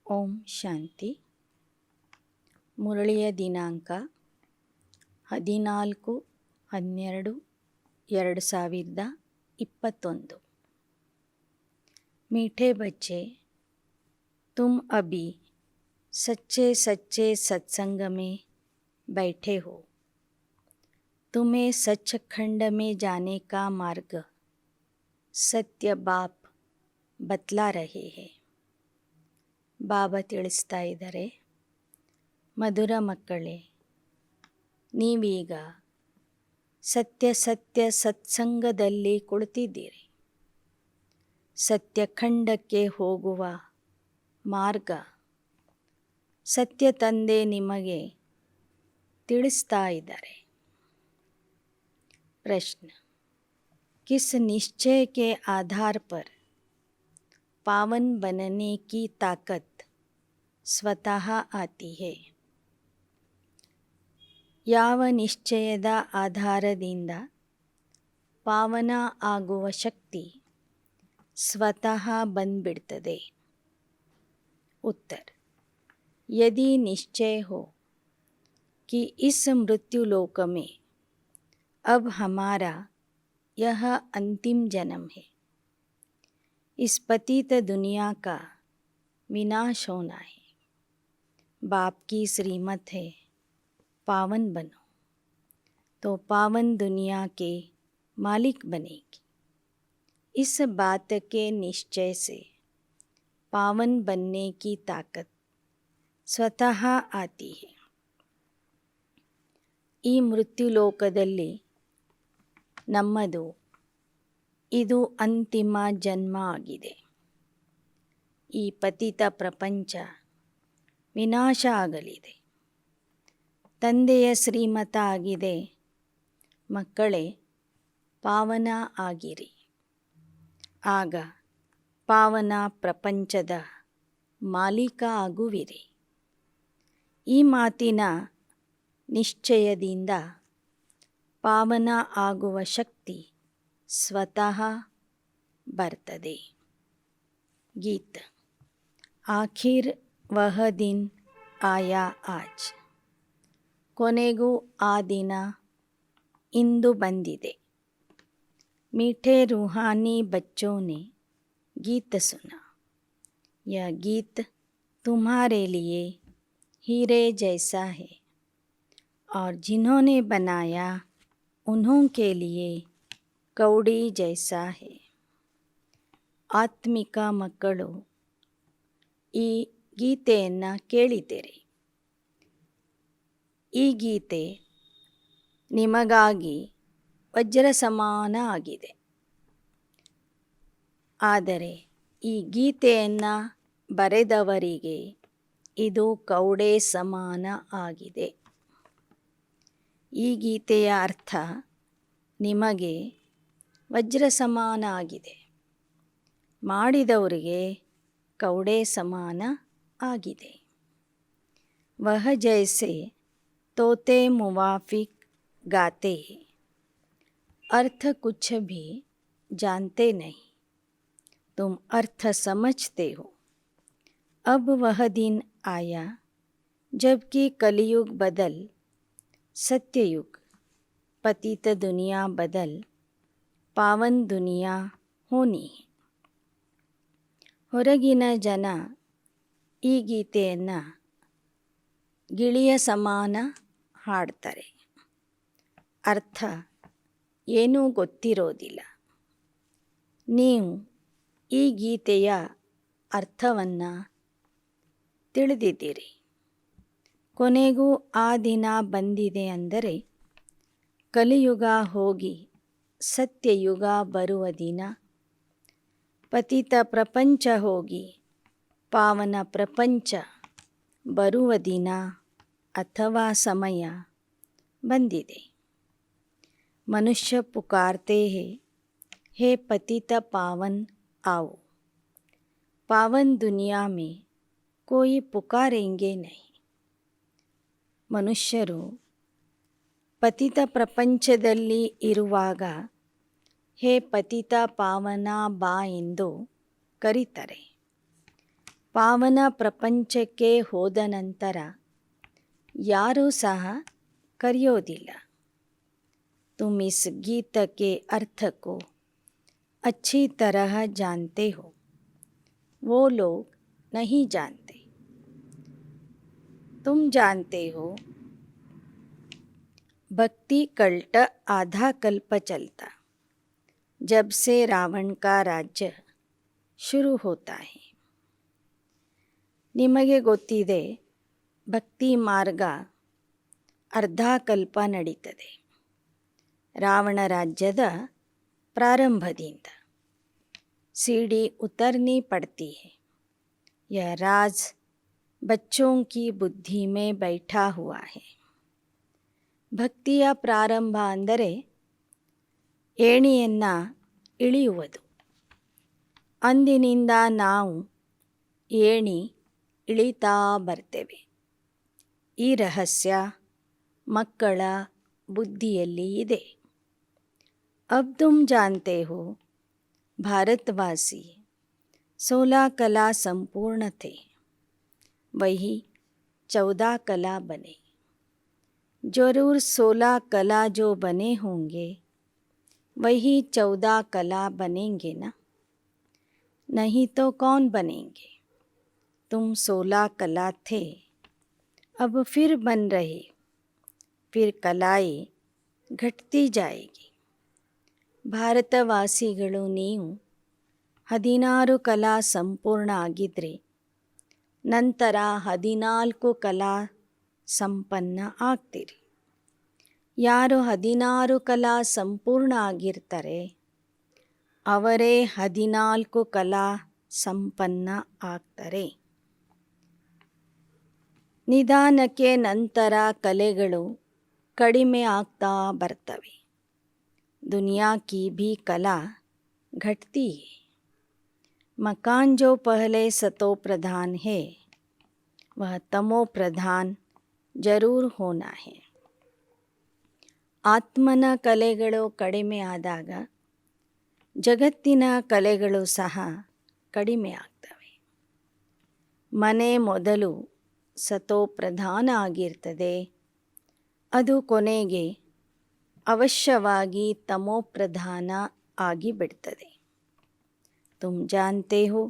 ಓಂ ಶಾಂತಿ. ಮುರಳಿಯ ದಿನಾಂಕ 14/12/2021. मीठे बच्चे, तुम अभी सच्चे सच्चे सत्संग में बैठे हो. तुम्हें सचखंड में जाने का मार्ग सत्य बाप बतला रहे हैं. ಬಾಬಾ ತಿಳಿಸ್ತಾ ಇದ್ದಾರೆ, ಮಧುರ ಮಕ್ಕಳೇ, ನೀವೀಗ ಸತ್ಯ ಸತ್ಯ ಸತ್ಸಂಗದಲ್ಲಿ ಕುಳಿತಿದ್ದೀರಿ. ಸತ್ಯಖಂಡಕ್ಕೆ ಹೋಗುವ ಮಾರ್ಗ ಸತ್ಯ ತಂದೆ ನಿಮಗೆ ತಿಳಿಸ್ತಾ ಇದ್ದಾರೆ. ಪ್ರಶ್ನೆ, किस निश्चय के आधार पर पावन बनने की ताकत स्वतः आती है? ಯಾವ ನಿಶ್ಚಯದ ಆಧಾರದಿಂದ ಪಾವನ ಆಗುವ ಶಕ್ತಿ ಸ್ವತಃ ಬಂದ್ಬಿಡ್ತದೆ? उत्तर, यदि निश्चय हो कि इस मृत्यु लोक में अब हमारा यह अंतिम जन्म है, इस पतित दुनिया का विनाश होना है. बाप की श्रीमत है, पावन बनो, तो पावन दुनिया के मालिक बनेगी. इस बात के निश्चय से पावन बनने की ताकत स्वतः आती है. ಈ ಮೃತ್ಯುಲೋಕದಲ್ಲಿ ನಮ್ಮದು ಇದು ಅಂತಿಮ ಜನ್ಮ ಆಗಿದೆ. ಈ ಪತಿತ ಪ್ರಪಂಚ ವಿನಾಶ ಆಗಲಿದೆ. ತಂದೆಯ ಶ್ರೀಮತ ಆಗಿದೆ, ಮಕ್ಕಳೇ ಪಾವನ ಆಗಿರಿ, ಆಗ ಪಾವನ ಪ್ರಪಂಚದ ಮಾಲೀಕ ಆಗುವಿರಿ. ಈ ಮಾತಿನ ನಿಶ್ಚಯದಿಂದ ಪಾವನ ಆಗುವ ಶಕ್ತಿ ಸ್ವತಃ ಬರ್ತದೆ. ಗೀತ. ಆಖಿರ್ ವಹ ದಿನ್ ಆಯಾ ಆಜ್. ಕೊನೆಗೂ ಆ ದಿನ ಇಂದು ಬಂದಿದೆ. मीठे रूहानी बच्चों ने गीत सुना. यह गीत तुम्हारे लिए हीरे जैसा है और जिन्होंने बनाया उन्हों के लिए कौड़ी जैसा है. ಆತ್ಮಿಕ ಮಕ್ಕಳು, ಈ ಗೀತೆಯನ್ನು ಕೇಳಿದ್ದೀರಿ. ಈ ಗೀತೆ ನಿಮಗಾಗಿ ವಜ್ರ ಸಮಾನ ಆಗಿದೆ. ಆದರೆ ಈ ಗೀತೆಯನ್ನು ಬರೆದವರಿಗೆ ಇದು ಕೌಡೆ ಸಮಾನ ಆಗಿದೆ. ಈ ಗೀತೆಯ ಅರ್ಥ ನಿಮಗೆ ವಜ್ರ ಸಮಾನ ಆಗಿದೆ, ಮಾಡಿದವರಿಗೆ ಕೌಡೆ ಸಮಾನ ಆಗಿದೆ. ವಹ ಜೈಸೆ तोते मुवाफिक गाते हैं, अर्थ कुछ भी जानते नहीं, तुम अर्थ समझते हो. अब वह दिन आया जबकि कलयुग बदल सत्ययुग, पतित दुनिया बदल पावन दुनिया होनी है. ಹೊರಗಿನ ಜನ ಈ ಗೀತೆಯನ್ನು ಗಿಳಿಯ ಸಮಾನ ಹಾಡ್ತಾರೆ. ಅರ್ಥ ಏನೂ ಗೊತ್ತಿರೋದಿಲ್ಲ. ನೀವು ಈ ಗೀತೆಯ ಅರ್ಥವನ್ನು ತಿಳಿದಿದ್ದೀರಿ. ಕೊನೆಗೂ ಆ ದಿನ ಬಂದಿದೆ ಅಂದರೆ ಕಲಿಯುಗ ಹೋಗಿ ಸತ್ಯಯುಗ ಬರುವ ದಿನ, ಪತಿತ ಪ್ರಪಂಚ ಹೋಗಿ ಪಾವನ ಪ್ರಪಂಚ ಬರುವ ದಿನ ಅಥವಾ ಸಮಯ ಬಂದಿದೆ. ಮನುಷ್ಯ ಪುಕಾರ್ತೆ ಹೇ, ಹೇ ಪತಿತ ಪಾವನ್ आओ. ಪಾವನ್ ದುನಿಯಾ ಮೇ ಕೋಯಿ ಪುಕಾರೆಂಗೆ ನಹಿ. ಮನುಷ್ಯರು ಪತಿತ ಪ್ರಪಂಚದಲ್ಲಿ ಇರುವಾಗ ಹೇ ಪತಿತ ಪಾವನ ಬಾ ಎಂದು ಕರೀತಾರೆ. ಪಾವನ ಪ್ರಪಂಚಕ್ಕೆ ಹೋದ ನಂತರ ಯಾರೂ ಸಹ ಕರೆಯೋದಿಲ್ಲ. तुम इस गीत के अर्थ को अच्छी तरह जानते हो, वो लोग नहीं जानते. तुम जानते हो भक्ति कल्ट आधा कल्प चलता जब से रावण का राज्य ಶುರು ಹೋತಾ ಹೈ. ನಿಮಗೆ ಗೊತ್ತಿದೆ, ಭಕ್ತಿ ಮಾರ್ಗ ಅರ್ಧ ಕಲ್ಪ ನಡೀತದೆ ರಾವಣ ರಾಜ್ಯದ ಪ್ರಾರಂಭದಿಂದ. सीढ़ी उतरनी पड़ती है. यह राज बच्चों की बुद्धि में बैठा हुआ है. ಭಕ್ತಿಯ ಪ್ರಾರಂಭ ಅಂದರೆ ಏಣಿಯನ್ನು ಇಳಿಯುವುದು. ಅಂದಿನಿಂದ ನಾವು ಏಣಿ ಇಳಿತಾ ಬರ್ತೇವೆ. ಈ ರಹಸ್ಯ ಮಕ್ಕಳ ಬುದ್ಧಿಯಲ್ಲಿ ಇದೆ. अब तुम जानते हो भारतवासी 16 कला संपूर्ण थे, वही 14 कला बने. जरूर 16 कला जो बने होंगे वही 14 कला बनेंगे ना, नहीं तो कौन बनेंगे. तुम 16 कला थे, अब फिर बन रहे, फिर कलाएं घटती जाएगी. ಭಾರತವಾಸಿಗಳು ನೀವು 16 ಕಲಾ ಸಂಪೂರ್ಣ ಆಗಿದ್ದರೆ ನಂತರ 14 ಕಲಾ ಸಂಪನ್ನ ಆಗ್ತೀರಿ. ಯಾರು 16 ಕಲಾ ಸಂಪೂರ್ಣ ಆಗಿರ್ತಾರೆ ಅವರೇ 14 ಕಲಾ ಸಂಪನ್ನ ಆಗ್ತಾರೆ. ನಿಧಾನಕ್ಕೆ ನಂತರ ಕಲೆಗಳು ಕಡಿಮೆ ಆಗ್ತಾ ಬರ್ತವೆ. दुनिया की भी कला घटती है. मकान जो पहले सतो प्रधान है वह तमो प्रधान जरूर होना है. ಆತ್ಮನ ಕಲೆಗಳು ಕಡಿಮೆ ಆದಾಗ ಜಗತ್ತಿನ ಕಲೆಗಳು ಸಹ ಕಡಿಮೆ ಆಗ್ತವೆ. ಮನೆ ಮೊದಲು ಸತೋ ಪ್ರಧಾನ ಆಗಿರ್ತದೆ, ಅದು ಕೊನೆಗೆ ಅವಶ್ಯವಾಗಿ ತಮೋ ಪ್ರಧಾನ ಆಗಿಬಿಡ್ತದೆ. तुम जानते हो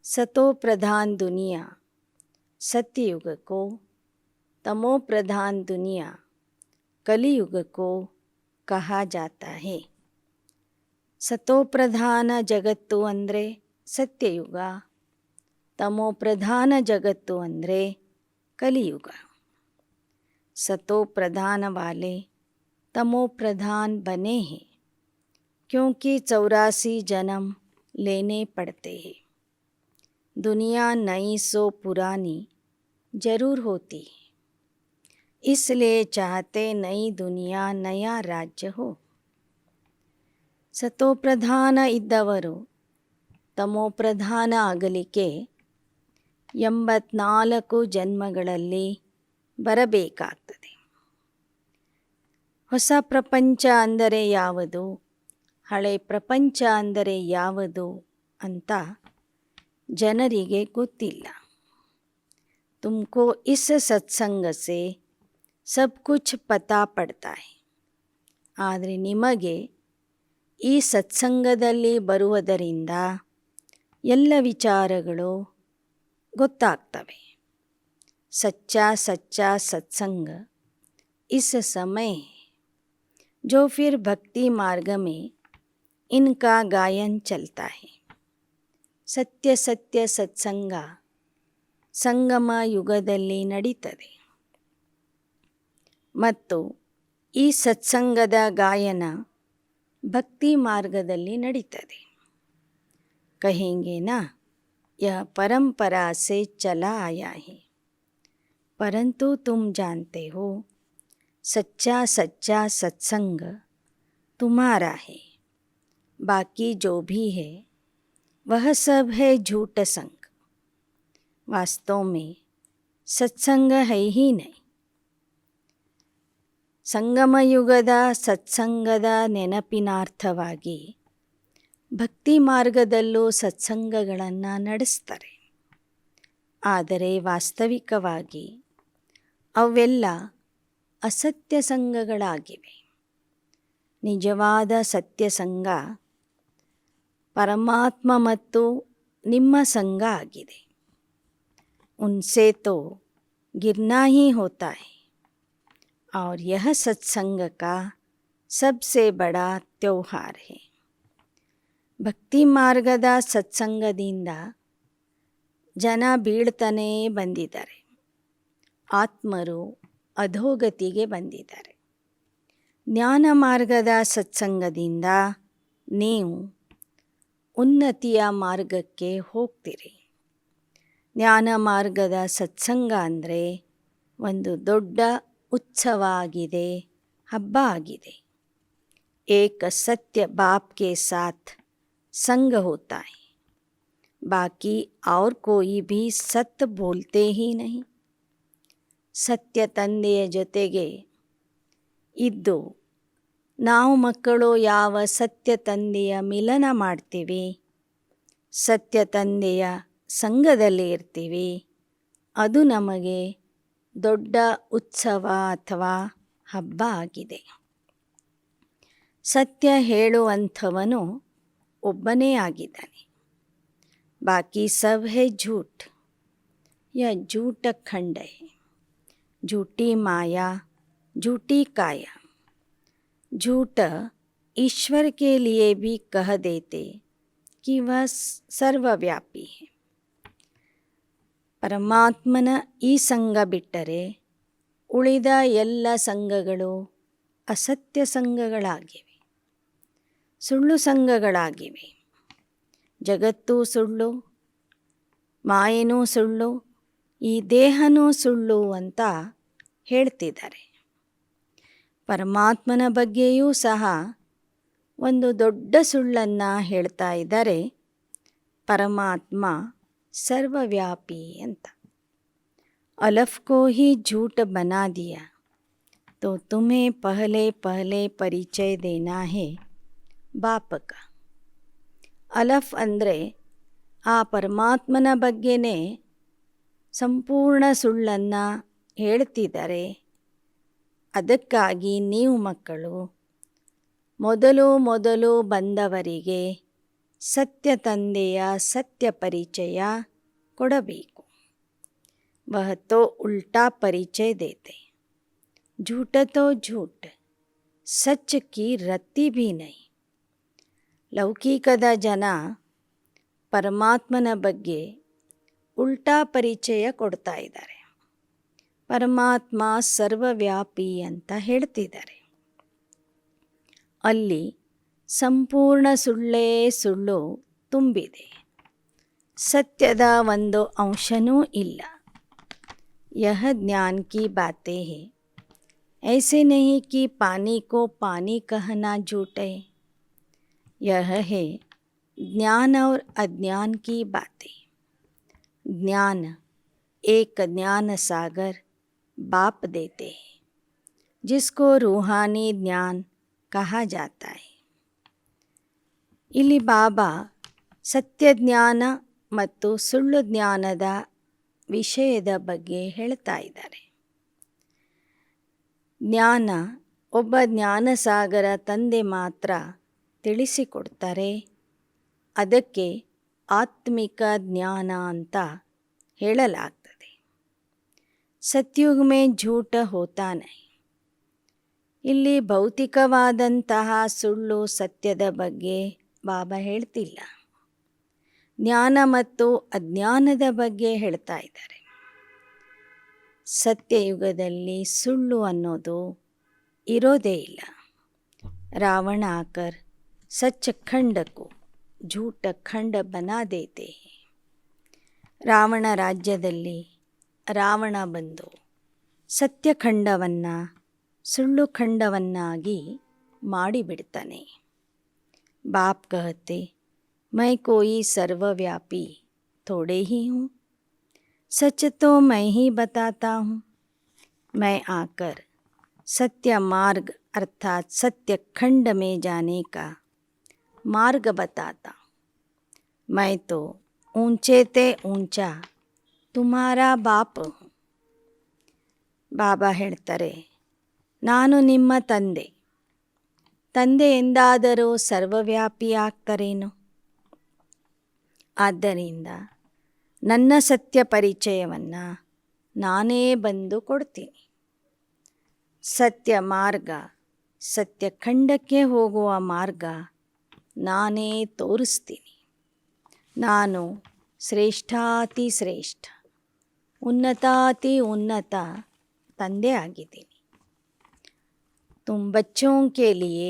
सतो प्रधान दुनिया सत्ययुग को, तमो प्रधान दुनिया कलियुग को कहा जाता है. सतो ಪ್ರಧಾನ ಜಗತ್ತು ಅಂದರೆ ಸತ್ಯಯುಗ, ತಮೋ ಪ್ರಧಾನ ಜಗತ್ತು ಅಂದರೆ ಕಲಿಯುಗ. सतो प्रधान वाले तमो प्रधान बने हैं क्योंकि 84 जन्म लेने पड़ते हैं. दुनिया नई सो पुरानी जरूर होती है, इसलिए चाहते नई दुनिया नया राज्य हो. सतो प्रधान ಇದ್ದವರು ತಮೋ ಪ್ರಧಾನ ಆಗಲಿಕ್ಕೆ 84 ಜನ್ಮಗಳಲ್ಲಿ ಬರಬೇಕಾಗ್ತದೆ. ಹೊಸ ಪ್ರಪಂಚ ಅಂದರೆ ಯಾವುದು, ಹಳೆ ಪ್ರಪಂಚ ಅಂದರೆ ಯಾವುದು ಅಂತ ಜನರಿಗೆ ಗೊತ್ತಿಲ್ಲ. ತುಮಕೋ ಇಸ್ ಸತ್ಸಂಗ ಸೆ ಸಬ್ ಕುಛ್ ಪತಾ ಪಡ್ತಾ ಹೈ. ಆದರೆ ನಿಮಗೆ ಈ ಸತ್ಸಂಗದಲ್ಲಿ ಬರುವುದರಿಂದ ಎಲ್ಲ ವಿಚಾರಗಳು ಗೊತ್ತಾಗ್ತವೆ. ಸಚ್ಚಾ ಸಚ್ಚಾ ಸತ್ಸಂಗ इस समय जो फिर भक्ति मार्ग में इनका गायन चलता है. ಸತ್ಯ ಸತ್ಯ ಸತ್ಸಂಗ ಸಂಗಮ ಯುಗದಲ್ಲಿ ನಡೀತದೆ ಮತ್ತು ಈ ಸತ್ಸಂಗದ ಗಾಯನ ಭಕ್ತಿ ಮಾರ್ಗದಲ್ಲಿ ನಡೀತದೆ. ಕಹೆಂಗೆ ನಾ ಯಹ ಪರಂಪರಾ ಸೆ ಚಲಾ ಆಯಾ ಹೈ, परंतु तुम जानते हो सच्चा सच्चा सत्संग तुम्हारा है, बाकी जो भी है वह सब है झूठ संग. वास्तव में सत्संग है ही नहीं. ಸಂಗಮಯುಗದ ಸತ್ಸಂಗದ ನೆನಪಿನಾರ್ಥವಾಗಿ ಭಕ್ತಿ ಮಾರ್ಗದಲ್ಲೂ ಸತ್ಸಂಗಗಳನ್ನು ನಡೆಸ್ತಾರೆ. ಆದರೆ ವಾಸ್ತವಿಕವಾಗಿ ಅವೆಲ್ಲ ಅಸತ್ಯ ಸಂಘಗಳಾಗಿವೆ. ನಿಜವಾದ ಸತ್ಯಸಂಗ ಪರಮಾತ್ಮ ಮತ್ತು ನಿಮ್ಮ ಸಂಘ ಆಗಿದೆ. उनसे तो गिरना ही होता है और यह सत्संग का सबसे बड़ा त्योहार है. ಭಕ್ತಿ ಮಾರ್ಗದ ಸತ್ಸಂಗದಿಂದ ಜನ ಬೀಳ್ತಾನೇ ಬಂದಿದ್ದಾರೆ. ಆತ್ಮರು ಅಧೋಗತಿಗೆ ಬಂದಿದ್ದಾರೆ. ಜ್ಞಾನ ಮಾರ್ಗದ ಸತ್ಸಂಗದಿಂದ ನೀವು ಉನ್ನತಿಯ ಮಾರ್ಗಕ್ಕೆ ಹೋಗ್ತೀರಿ. ಜ್ಞಾನ ಮಾರ್ಗದ ಸತ್ಸಂಗ ಅಂದರೆ ಒಂದು ದೊಡ್ಡ ಉತ್ಸವ ಆಗಿದೆ, ಹಬ್ಬ ಆಗಿದೆ. ಏಕ ಸತ್ಯ ಬಾಪ್ ಕೆ ಸಾಥ್ ಸಂಗ ಹೋತಾ ಹೈ, ಬಾಕಿ और कोई भी सत्य बोलते ही नहीं. ಸತ್ಯ ತಂದೆಯ ಜೊತೆಗೆ ಇದ್ದು ನಾವು ಮಕ್ಕಳು ಯಾವ ಸತ್ಯ ತಂದೆಯ ಮಿಲನ ಮಾಡ್ತೀವಿ, ಸತ್ಯ ತಂದೆಯ ಸಂಘದಲ್ಲಿ ಇರ್ತೀವಿ, ಅದು ನಮಗೆ ದೊಡ್ಡ ಉತ್ಸವ ಅಥವಾ ಹಬ್ಬ ಆಗಿದೆ. ಸತ್ಯ ಹೇಳುವಂಥವನು ಒಬ್ಬನೇ ಆಗಿದ್ದಾನೆ. ಬಾಕಿ ಸಬ್ ಹೈ झूठ. यह झूठ खंड है. झूठी माया, झूठी काया. झूठ ईश्वर के लिए भी कह देते कि वह सर्वव्यापी है. ಪರಮಾತ್ಮನ ಈ ಸಂಘ ಬಿಟ್ಟರೆ ಉಳಿದ ಎಲ್ಲ ಸಂಘಗಳು ಅಸತ್ಯ ಸಂಘಗಳಾಗಿವೆ, ಸುಳ್ಳು ಸಂಘಗಳಾಗಿವೆ. ಜಗತ್ತು ಸುಳ್ಳು, ಮಾಯೆನೂ ಸುಳ್ಳು, ಈ ದೇಹನೂ ಸುಳ್ಳು ಅಂತ ಹೇಳ್ತಿದ್ದಾರೆ. ಪರಮಾತ್ಮನ ಬಗ್ಗೆಯೂ ಸಹ ಒಂದು ದೊಡ್ಡ ಸುಳ್ಳನ್ನು ಹೇಳ್ತಾ ಇದ್ದಾರೆ. ಪರಮಾತ್ಮ ಸರ್ವವ್ಯಾಪಿ ಅಂತ. अलफ को ही झूठ बना दिया तो तुम्हें पहले पहले परिचय देना है बाप का. ಅಲಫ್ ಅಂದರೆ ಆ ಪರಮಾತ್ಮನ ಬಗ್ಗೆನೇ ಸಂಪೂರ್ಣ ಸುಳ್ಳನ್ನು ಹೇಳ್ತಿದ್ದಾರೆ. ಅದಕ್ಕಾಗಿ ನೀವು ಮಕ್ಕಳು ಮೊದಲು ಬಂದವರಿಗೆ ಸತ್ಯ ತಂದೆಯ ಸತ್ಯ ಪರಿಚಯ ಕೊಡಬೇಕು. वह तो उल्टा परिचय देते. झूठ तो झूठ, सच की रत्ती भी नहीं. ಲೌಕಿಕದ ಜನ ಪರಮಾತ್ಮನ ಬಗ್ಗೆ ಉಲ್ಟಾ ಪರಿಚಯ ಕೊಡ್ತಾ ಇದ್ದಾರೆ. ಪರಮಾತ್ಮ ಸರ್ವವ್ಯಾಪಿ ಅಂತ ಹೇಳ್ತಿದ್ದಾರೆ. ಅಲ್ಲಿ ಸಂಪೂರ್ಣ ಸುಳ್ಳೇ ಸುಳ್ಳು ತುಂಬಿದೆ. ಸತ್ಯದ ಒಂದು ಅಂಶನೂ ಇಲ್ಲ. यह ज्ञान की बातें हैं. ऐसे नहीं कि पानी को पानी कहना झूठ है. यह है ज्ञान और अज्ञान की बातें. ज्ञान एक ज्ञान सागर बाप देते हैं, जिसको रूहानी ज्ञान कहा जाता है. ಇಲ್ಲಿ ಬಾಬಾ ಸತ್ಯ ಜ್ಞಾನ ಮತ್ತು ಸುಳ್ಳು ಜ್ಞಾನದ ವಿಷಯದ ಬಗ್ಗೆ ಹೇಳ್ತಾ ಇದ್ದಾರೆ. ಜ್ಞಾನ ಒಬ್ಬ ಜ್ಞಾನಸಾಗರ ತಂದೆ ಮಾತ್ರ ತಿಳಿಸಿಕೊಡ್ತಾರೆ. ಅದಕ್ಕೆ ಆತ್ಮಿಕ ಜ್ಞಾನ ಅಂತ ಹೇಳಲಾಗ್ತದೆ. ಸತ್ಯುಗ್ ಮೇ ಝೂಠ ಹೋತಾ ನಹಿ. ಇಲ್ಲಿ ಭೌತಿಕವಾದಂತಹ ಸುಳ್ಳು ಸತ್ಯದ ಬಗ್ಗೆ ಬಾಬಾ ಹೇಳ್ತಿಲ್ಲ. ಜ್ಞಾನ ಮತ್ತು ಅಜ್ಞಾನದ ಬಗ್ಗೆ ಹೇಳ್ತಾ ಇದ್ದಾರೆ. ಸತ್ಯಯುಗದಲ್ಲಿ ಸುಳ್ಳು ಅನ್ನೋದು ಇರೋದೇ ಇಲ್ಲ. ರಾವಣ ಆಕರ್ ಸಚ್ ಖಂಡಕ್ಕೂ झूठ ಖಂಡ ಬನಾ ದೇತೆ. ರಾವಣ ರಾಜ್ಯದಲ್ಲಿ ರಾವಣ ಬಂದು ಸತ್ಯಖಂಡವನ್ನು ಸುಳ್ಳು ಖಂಡವನ್ನಾಗಿ ಮಾಡಿಬಿಡ್ತಾನೆ. बाप कहते मैं कोई सर्वव्यापी थोड़े ही हूँ. सच तो मैं ही बताता हूँ. मैं आकर सत्य मार्ग अर्थात सत्य खंड में जाने का मार्ग बताता हूँ. मैं तो ऊंचे ते ऊंचा ತುಮಾರಾ ಬಾಪ್ ಹೂಂ. ಬಾಬಾ ಹೇಳ್ತಾರೆ, ನಾನು ನಿಮ್ಮ ತಂದೆ. ತಂದೆ ಎಂದಾದರೂ ಸರ್ವವ್ಯಾಪಿ ಆಗ್ತಾರೇನು? ಆದ್ದರಿಂದ ನನ್ನ ಸತ್ಯ ಪರಿಚಯವನ್ನು ನಾನೇ ಬಂದು ಕೊಡ್ತೀನಿ. ಸತ್ಯ ಮಾರ್ಗ, ಸತ್ಯಖಂಡಕ್ಕೆ ಹೋಗುವ ಮಾರ್ಗ ನಾನೇ ತೋರಿಸ್ತೀನಿ. ನಾನು ಶ್ರೇಷ್ಠಾತಿ ಶ್ರೇಷ್ಠ, ಉನ್ನತಾತಿ ಉನ್ನತ ತಂದೆ ಆಗಿದ್ದೀನಿ. तुम बच्चों के लिए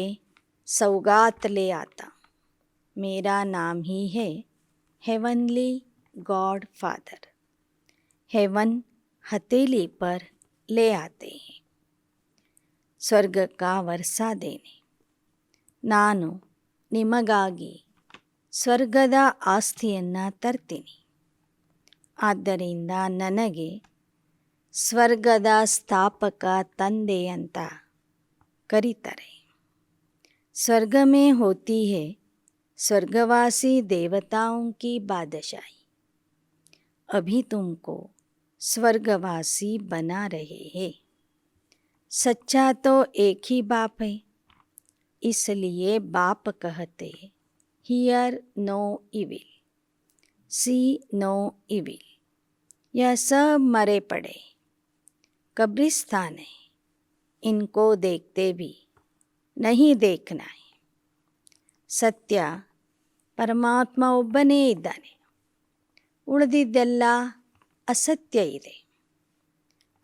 सौगात ले आता. मेरा नाम ही है हेवनली गॉड फादर. हेवन हथेली पर ले आते हैं. ಸ್ವರ್ಗ ಕಾ ವರ್ಷಾ ದೇನೆ. ನಾನು ನಿಮಗಾಗಿ ಸ್ವರ್ಗದ ಆಸ್ತಿಯನ್ನು ತರ್ತೀನಿ. ಆದ್ದರಿಂದ ನನಗೆ ಸ್ವರ್ಗದ ಸ್ಥಾಪಕ ತಂದೆ ಅಂತ ಕರೀತಾರೆ. स्वर्ग में होती है स्वर्गवासी देवताओं की बादशाही. अभी तुमको स्वर्गवासी बना रहे हैं. सच्चा तो एक ही बाप है, इसलिए बाप कहते hear no evil, see no evil. यह सब मरे पड़े कब्रिस्तान है, इनको देखते भी नहीं देखना है. ಸತ್ಯ ಪರಮಾತ್ಮ ಒಬ್ಬನೇ ಇದ್ದಾನೆ, ಉಳಿದಿದ್ದೆಲ್ಲ ಅಸತ್ಯ ಇದೆ.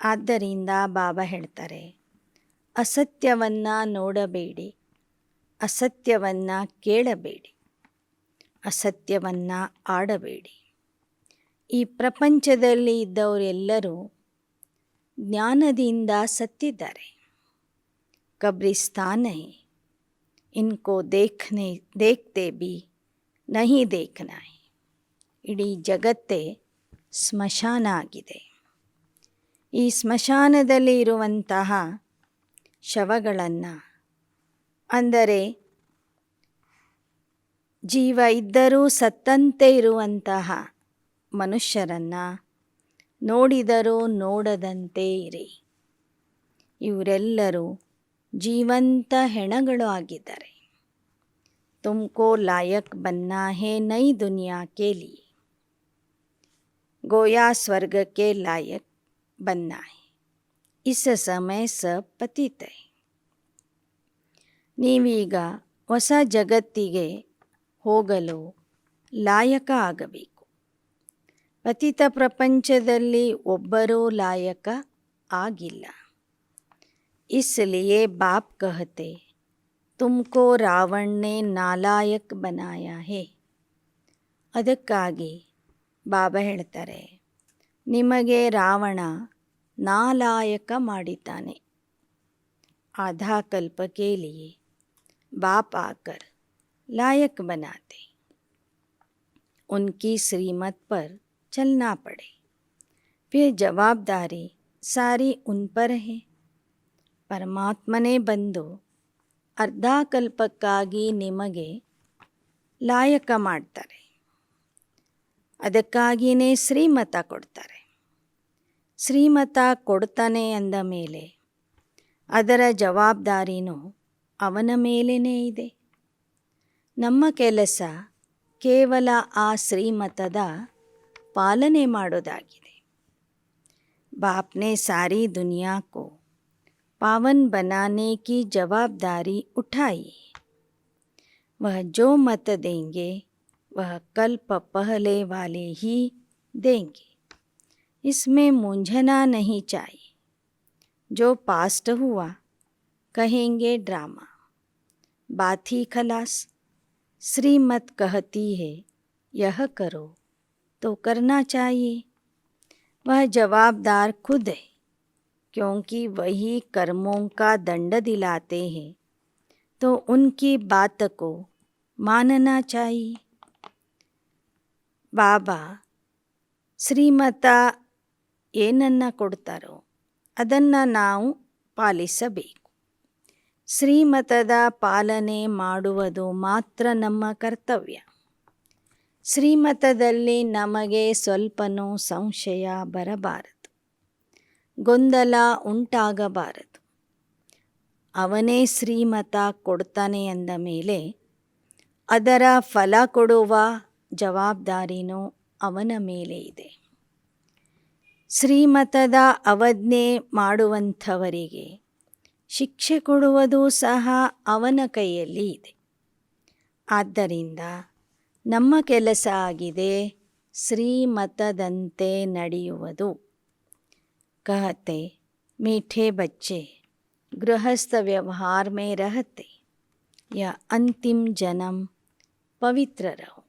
ಆದ್ದರಿಂದ ಬಾಬಾ ಹೇಳ್ತಾರೆ, ಅಸತ್ಯವನ್ನು ನೋಡಬೇಡಿ, ಅಸತ್ಯವನ್ನು ಕೇಳಬೇಡಿ, ಅಸತ್ಯವನ್ನು ಆಡಬೇಡಿ. ಈ ಪ್ರಪಂಚದಲ್ಲಿ ಇದ್ದವರೆಲ್ಲರೂ ಜ್ಞಾನದಿಂದ ಸತ್ತಿದ್ದಾರೆ. कब्रिस्तान है, इनको देखते भी नहीं देखना है. ಇಡೀ ಜಗತ್ತೇ ಸ್ಮಶಾನ ಆಗಿದೆ. ಈ ಸ್ಮಶಾನದಲ್ಲಿ ಇರುವಂತಹ ಶವಗಳನ್ನು, ಅಂದರೆ ಜೀವ ಇದ್ದರೂ ಸತ್ತಂತೆ ಇರುವಂತಹ ಮನುಷ್ಯರನ್ನು ನೋಡಿದರೂ ನೋಡದಂತೆ ಇರಿ. ಇವರೆಲ್ಲರೂ ಜೀವಂತ ಹೆಣಗಳು ಆಗಿದ್ದಾರೆ. ತುಮಕೋ ಲಾಯಕ್ ಬನ್ನ ಹೇ ನೈ ದುನಿಯಾ ಕೆ ಲಿಯೆ. ಗೋಯಾ ಸ್ವರ್ಗ ಕೆ ಲಾಯಕ್ ಬನ್ನ ಹೇ. ಇಸ್ ಸಮಯ ಸಬ್ ಪತಿತ ಹೈ. ನೀವೀಗ ಹೊಸ ಜಗತ್ತಿಗೆ ಹೋಗಲು ಲಾಯಕ ಆಗಬೇಕು. ಪತಿತ ಪ್ರಪಂಚದಲ್ಲಿ ಒಬ್ಬರೂ ಲಾಯಕ ಆಗಿಲ್ಲ. इसलिए बाप कहते तुमको रावण ने नालायक बनाया है. ಅದಕ್ಕಾಗಿ ಬಾಬಾ ಹೇಳ್ತಾರೆ, ನಿಮಗೆ ರಾವಣ ನಾಲಾಯಕ ಮಾಡಿದ್ದಾನೆ. आधा कल्प के लिए बाप आकर लायक बनाते. उनकी श्रीमत पर चलना पड़े. फिर जवाबदारी सारी उन पर है. ಪರಮಾತ್ಮನೇ ಬಂದು ಅರ್ಧ ಕಲ್ಪಕ್ಕಾಗಿ ನಿಮಗೆ ಲಾಯಕ ಮಾಡ್ತಾರೆ. ಅದಕ್ಕಾಗಿಯೇ ಶ್ರೀಮತ ಕೊಡ್ತಾರೆ. ಶ್ರೀಮತ ಕೊಡ್ತಾನೆ ಅಂದ ಮೇಲೆ ಅದರ ಜವಾಬ್ದಾರಿನೂ ಅವನ ಮೇಲೇ ಇದೆ. ನಮ್ಮ ಕೆಲಸ ಕೇವಲ ಆ ಶ್ರೀಮತದ ಪಾಲನೆ ಮಾಡೋದಾಗಿದೆ. ಬಾಪ್ನೆ ಸಾರಿ ದುನಿಯಾಕೋ पावन बनाने की जवाबदारी उठाई. वह जो मत देंगे वह कल्प पहले वाले ही देंगे. इसमें मूंझना नहीं चाहिए. जो पास्ट हुआ कहेंगे ड्रामा, बात ही खलास. श्रीमत कहती है यह करो तो करना चाहिए. वह जवाबदार खुद है, क्योंकि वही कर्मों का दंड दिलाते हैं, तो उनकी बात को मानना चाहिए. ಬಾಬಾ ಶ್ರೀಮತ ಏನನ್ನು ಕೊಡ್ತಾರೋ ಅದನ್ನು ನಾವು ಪಾಲಿಸಬೇಕು. ಶ್ರೀಮತದ ಪಾಲನೆ ಮಾಡುವುದು ಮಾತ್ರ ನಮ್ಮ ಕರ್ತವ್ಯ. ಶ್ರೀಮತದಲ್ಲಿ ನಮಗೆ ಸ್ವಲ್ಪನೂ ಸಂಶಯ ಬರಬಾರದು, ಗೊಂದಲ ಉಂಟಾಗಬಾರದು. ಅವನೇ ಶ್ರೀಮತ ಕೊಡ್ತಾನೆ ಅಂದ ಮೇಲೆ ಅದರ ಫಲ ಕೊಡುವ ಜವಾಬ್ದಾರಿನೂ ಅವನ ಮೇಲೆ ಇದೆ. ಶ್ರೀಮತದ ಅವಜ್ಞೆ ಮಾಡುವಂಥವರಿಗೆ ಶಿಕ್ಷೆ ಕೊಡುವುದು ಸಹ ಅವನ ಕೈಯಲ್ಲಿ ಇದೆ. ಆದ್ದರಿಂದ ನಮ್ಮ ಕೆಲಸ ಆಗಿದೆ ಶ್ರೀಮತದಂತೆ ನಡೆಯುವುದು. कहते मीठे बच्चे गृहस्थ व्यवहार में रहते या अंतिम जन्म पवित्र रहो.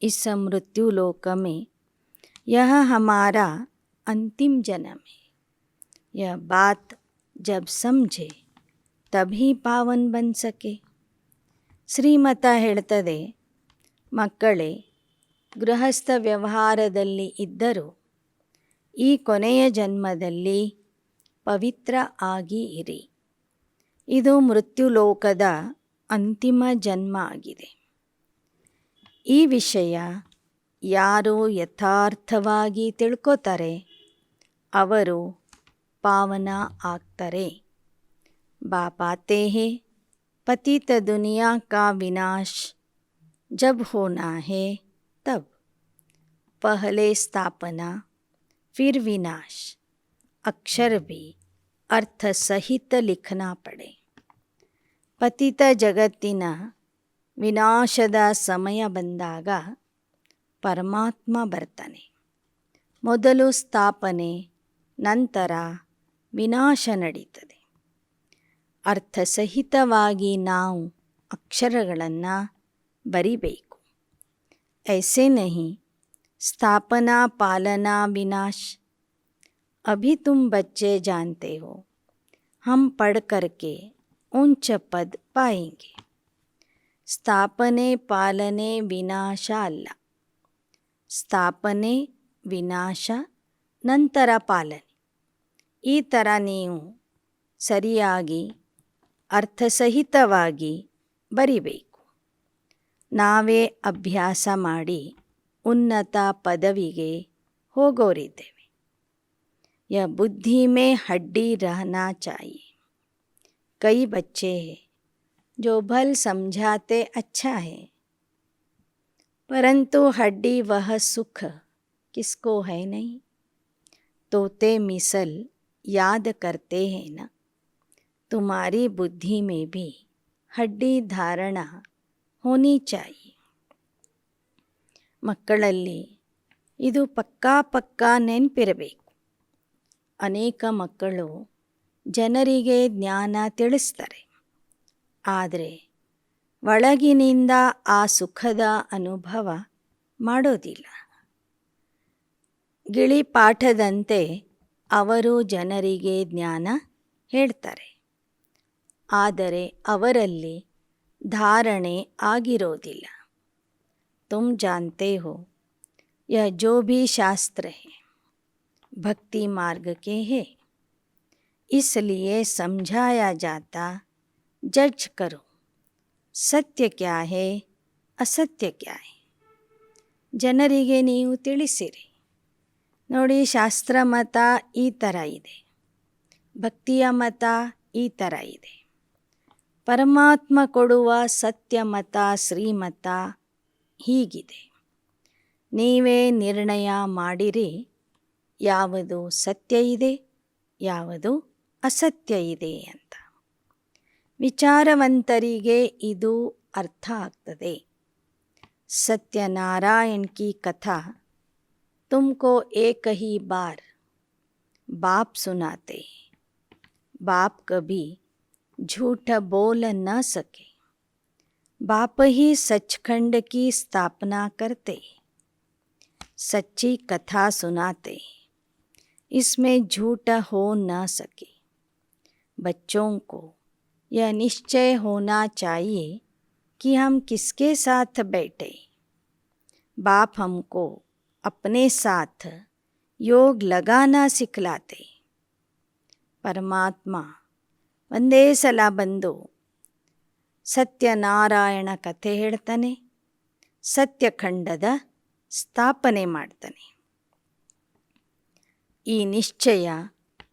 इस मृत्यु लोक में यह हमारा अंतिम जन्म है. यह बात जब समझे तभी पावन बन सके. ಶ್ರೀಮತ ಹೇಳ್ತದೆ, ಮಕ್ಕಳೇ, ಗೃಹಸ್ಥ ವ್ಯವಹಾರದಲ್ಲಿ ಇದ್ದರೂ ಈ ಕೊನೆಯ ಜನ್ಮದಲ್ಲಿ ಪವಿತ್ರ ಆಗಿ ಇರಿ. ಇದು ಮೃತ್ಯುಲೋಕದ ಅಂತಿಮ ಜನ್ಮ ಆಗಿದೆ. ಈ ವಿಷಯ ಯಾರು ಯಥಾರ್ಥವಾಗಿ ತಿಳ್ಕೋತಾರೆ ಅವರು ಪಾವನ ಆಗ್ತಾರೆ. बाप आते हैं, पतित दुनिया का विनाश जब होना है तब. पहले स्थापना फिर विनाश. अक्षर भी अर्थ सहित लिखना पड़े. ಪತಿತ ಜಗತ್ತಿನ ವಿನಾಶದ ಸಮಯ ಬಂದಾಗ ಪರಮಾತ್ಮ ಬರ್ತಾನೆ. ಮೊದಲು ಸ್ಥಾಪನೆ, ನಂತರ ವಿನಾಶ ನಡೀತದೆ. ಅರ್ಥಸಹಿತವಾಗಿ ನಾವು ಅಕ್ಷರಗಳನ್ನು ಬರಿಬೇಕು. ऐसे नहीं स्थापना पालना विनाश. अभी तुम बच्चे जानते हो हम पढ़ करके ऊंच पद पाएंगे. ಸ್ಥಾಪನೆ ಪಾಲನೆ ವಿನಾಶ ಅಲ್ಲ. ಸ್ಥಾಪನೆ ವಿನಾಶ ನಂತರ ಪಾಲನೆ. ಈ ಥರ ನೀವು ಸರಿಯಾಗಿ ಅರ್ಥಸಹಿತವಾಗಿ ಬರಿಬೇಕು. ನಾವೇ ಅಭ್ಯಾಸ ಮಾಡಿ ಉನ್ನತ ಪದವಿಗೆ ಹೋಗೋರಿದ್ದೇವೆ. यह बुद्धि में हड्डी रहना चाहिए. कई बच्चे हैं जो भल समझाते अच्छा है, परंतु हड्डी वह सुख किसको है नहीं. तोते मिसल याद करते हैं ना. तुम्हारी बुद्धि में भी हड्डी धारणा होनी चाहिए. ಮಕ್ಕಳಲ್ಲಿ ಇದು ಪಕ್ಕಾ ನೆನಪಿರಬೇಕು. ಅನೇಕ ಮಕ್ಕಳು ಜನರಿಗೆ ಜ್ಞಾನ ತಿಳಿಸ್ತಾರೆ, ಆದರೆ ಒಳಗಿನಿಂದ ಆ ಸುಖದ ಅನುಭವ ಮಾಡೋದಿಲ್ಲ. ಗಿಳಿಪಾಠದಂತೆ ಅವರು ಜನರಿಗೆ ಜ್ಞಾನ ಹೇಳ್ತಾರೆ, ಆದರೆ ಅವರಲ್ಲಿ ಧಾರಣೆ ಆಗಿರೋದಿಲ್ಲ. तुम जानते हो यह जो भी शास्त्र है भक्ति मार्ग के है, इसलिए समझाया जाता जज करो सत्य क्या है असत्य क्या है. ಜನರಿಗೆ ನೀವು ತಿಳಿಸಿರಿ, ನೋಡಿ ಶಾಸ್ತ್ರ ಮತ ಈ ಥರ ಇದೆ, ಭಕ್ತಿಯ ಮತ ಈ ಥರ ಇದೆ, ಪರಮಾತ್ಮ ಕೊಡುವ ಸತ್ಯ ಮತ ಶ್ರೀಮತ ಹೀಗಿದೆ. ನೀವೇ ನಿರ್ಣಯ ಮಾಡಿರಿ ಯಾವುದು ಸತ್ಯ ಇದೆ ಯಾವುದು ಅಸತ್ಯ ಇದೆ ಅಂತ. ವಿಚಾರವಂತರಿಗೆ ಇದು ಅರ್ಥ ಆಗ್ತದೆ. सत्यनारायण की कथा तुमको एक ही बार बाप सुनाते. बाप कभी झूठ बोल न सके. बाप ही सचखंड की स्थापना करते, सच्ची कथा सुनाते, इसमें झूठ हो न सके. बच्चों को यह निश्चय होना चाहिए कि हम किसके साथ बैठे. बाप हमको अपने साथ योग लगाना सिखलाते. ಪರಮಾತ್ಮ ಒಂದೇ ಸಲ ಬಂದು ಸತ್ಯನಾರಾಯಣ ಕಥೆ ಹೇಳ್ತಾನೆ, ಸತ್ಯಖಂಡದ ಸ್ಥಾಪನೆ ಮಾಡ್ತಾನೆ. ಈ ನಿಶ್ಚಯ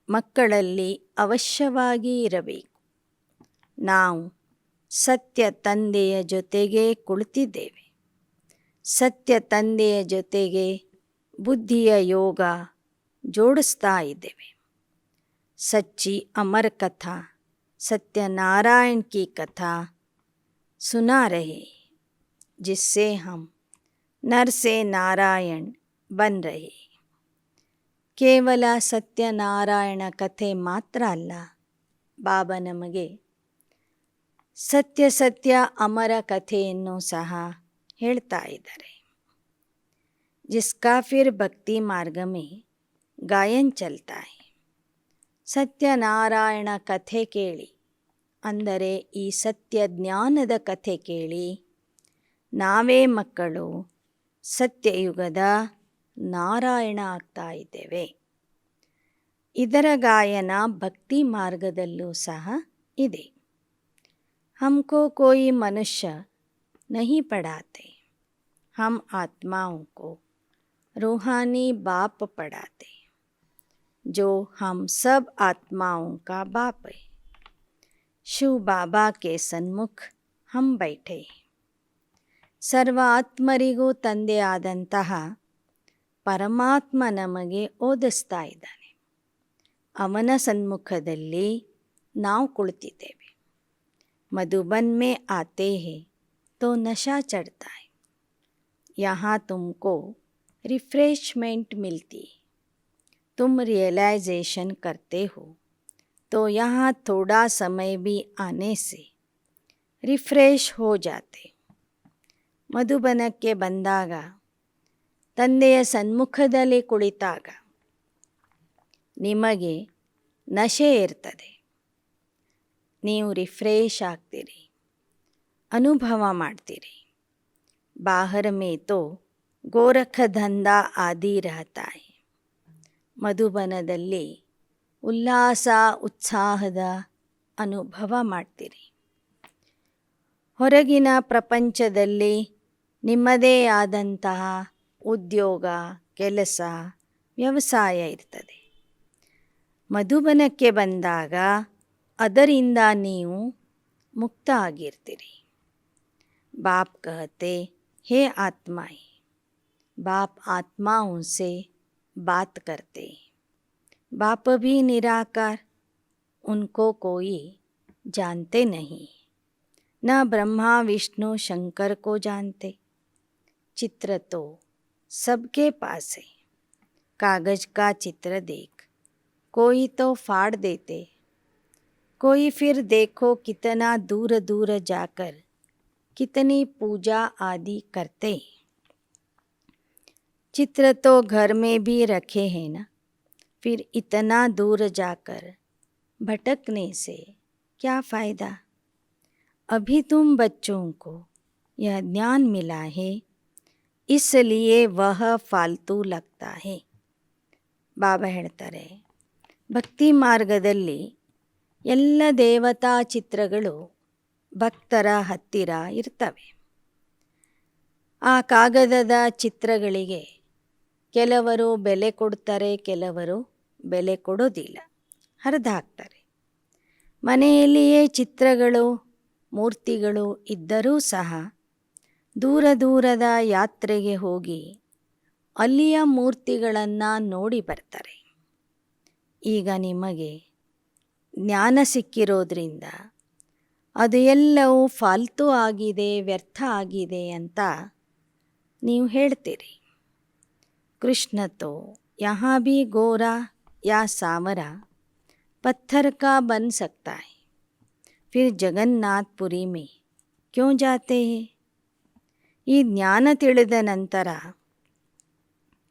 ಮಕ್ಕಳಲ್ಲಿ ಅವಶ್ಯವಾಗಿ ಇರಬೇಕು. ನಾವು ಸತ್ಯ ತಂದೆಯ ಜೊತೆಗೆ ಕುಳಿತಿದ್ದೇವೆ. ಸತ್ಯ ತಂದೆಯ ಜೊತೆಗೆ ಬುದ್ಧಿಯ ಯೋಗ ಜೋಡಿಸ್ತಾ ಇದ್ದೇವೆ. सच्ची अमर कथा सत्यनारायण की कथा सुना रहे, जिससे हम नर से नारायण बन रहे. ಕೇವಲ ಸತ್ಯನಾರಾಯಣ ಕಥೆ ಮಾತ್ರ ಅಲ್ಲ, ಬಾಬಾ ನಮಗೆ ಸತ್ಯ ಅಮರ ಕಥೆಯನ್ನು ಸಹ ಹೇಳ್ತಾ ಇದ್ದಾರೆ. ಜಿಸ್ಕಾ ಫಿರ್ ಭಕ್ತಿ ಮಾರ್ಗ ಮೇ ಗಾಯನ್ ಚಲ್ತಾ ಹೈ. ಸತ್ಯನಾರಾಯಣ ಕಥೆ ಕೇಳಿ, ಅಂದರೆ ಈ ಸತ್ಯ ಜ್ಞಾನದ ಕಥೆ ಕೇಳಿ ನಾವೇ ಮಕ್ಕಳು ಸತ್ಯಯುಗದ ನಾರಾಯಣ ಆಗ್ತಾ ಇದ್ದೇವೆ. ಇದರ ಗಾಯನ ಭಕ್ತಿ ಮಾರ್ಗದಲ್ಲೂ ಸಹ ಇದೆ. ಹಮ್ಕೋ ಕೋಯಿ ಮನುಷ್ಯ ನಹಿ ಪಢಾತೆ, ಹಮ್ ಆತ್ಮಾओं को रूहानी बाप पढ़ाते, जो हम सब आत्माओं का बाप है. शिव बाबा के सन्मुख हम बैठे. ಸರ್ವ ಆತ್ಮರಿಗೂ ತಂದೆ ಆದಂತಹ ಪರಮಾತ್ಮ ನಮಗೆ ಓದಿಸ್ತಾ ಇದ್ದಾನೆ. ಅವನ ಸನ್ಮುಖದಲ್ಲಿ ನಾವು ಕುಳಿತಿದ್ದೇವೆ. ಮಧುಬನ್ ಮೇ ಆತೆ ಹೇ ತೋ ನಶಾ ಚढ़ता है. यहाँ तुमको रिफ्रेशमेंट मिलती है. तुम रियलाइजेशन करते हो तो यहाँ थोड़ा समय भी आने से रिफ्रेश हो जाते. ಮಧುಬನಕ್ಕೆ ಬಂದಾಗ, ತಂದೆಯ ಸನ್ಮುಖದಲ್ಲಿ ಕುಳಿತಾಗ ನಿಮಗೆ ನಶೆ ಇರ್ತದೆ. ನೀವು ರಿಫ್ರೆಶ್ ಆಗ್ತೀರಿ, ಅನುಭವ ಮಾಡ್ತೀರಿ. ಬಾಹರ್ ಮೇ ತೋ ಗೋರಖ ದಂಧಾ ಆದಿ ರಹತಾ ಹೈ. ಮಧುಬನದಲ್ಲಿ ಉಲ್ಲಾಸ ಉತ್ಸಾಹದ ಅನುಭವ ಮಾಡ್ತೀರಿ. ಹೊರಗಿನ ಪ್ರಪಂಚದಲ್ಲಿ ನಿಮ್ಮದೇ ಆದಂತಹ ಉದ್ಯೋಗ, ಕೆಲಸ, ವ್ಯವಸಾಯ ಇರ್ತದೆ. ಮಧುಬನಕ್ಕೆ ಬಂದಾಗ ಅದರಿಂದ ನೀವು ಮುಕ್ತ ಆಗಿರ್ತೀರಿ. ಬಾಪ್ ಕಹತೆ ಹೇ ಆತ್ಮಾಯೇ, ಬಾಪ್ ಆತ್ಮಾओं से बात करते. बाप भी निराकार, उनको कोई जानते नहीं. न ब्रह्मा विष्णु शंकर को जानते. चित्र तो सबके पास है. कागज का चित्र देख कोई तो फाड़ देते, कोई फिर देखो कितना दूर दूर जाकर कितनी पूजा आदि करते. चित्र तो घर में भी रखे हैं ना, फिर इतना दूर जाकर भटकने से क्या फ़ायदा. अभी तुम बच्चों को यह ज्ञान मिला है, इसलिए वह फालतू लगता है. ಬಾಬಾ ಹೇಳ್ತಾರೆ, ಭಕ್ತಿ ಮಾರ್ಗದಲ್ಲಿ ಎಲ್ಲ ದೇವತಾ ಚಿತ್ರಗಳು ಭಕ್ತರ ಹತ್ತಿರ ಇರ್ತವೆ. ಆ ಕಾಗದದ ಚಿತ್ರಗಳಿಗೆ ಕೆಲವರು ಬೆಲೆ ಕೊಡ್ತಾರೆ, ಕೆಲವರು ಬೆಲೆ ಕೊಡೋದಿಲ್ಲ, ಹರಿದಾಕ್ತಾರೆ. ಮನೆಯಲ್ಲಿಯೇ ಚಿತ್ರಗಳು, ಮೂರ್ತಿಗಳು ಇದ್ದರೂ ಸಹ ದೂರ ದೂರದ ಯಾತ್ರೆಗೆ ಹೋಗಿ ಅಲ್ಲಿಯ ಮೂರ್ತಿಗಳನ್ನು ನೋಡಿ ಬರ್ತಾರೆ. ಈಗ ನಿಮಗೆ ಜ್ಞಾನ ಸಿಕ್ಕಿರೋದ್ರಿಂದ ಅದು ಎಲ್ಲವೂ ಫಾಲ್ತು ಆಗಿದೆ, ವ್ಯರ್ಥ ಆಗಿದೆ ಅಂತ ನೀವು ಹೇಳ್ತೀರಿ. ಕೃಷ್ಣ ತೋ ಯಹಾ ಭಿ ಗೋರಾ ಯಾ ಸಾವರಾ पत्थर का बन सकता है, फिर ಜಗನ್ನಾಥಪುರಿ में क्यों जाते हैं. ಈ ಜ್ಞಾನ ತಿಳಿದ ನಂತರ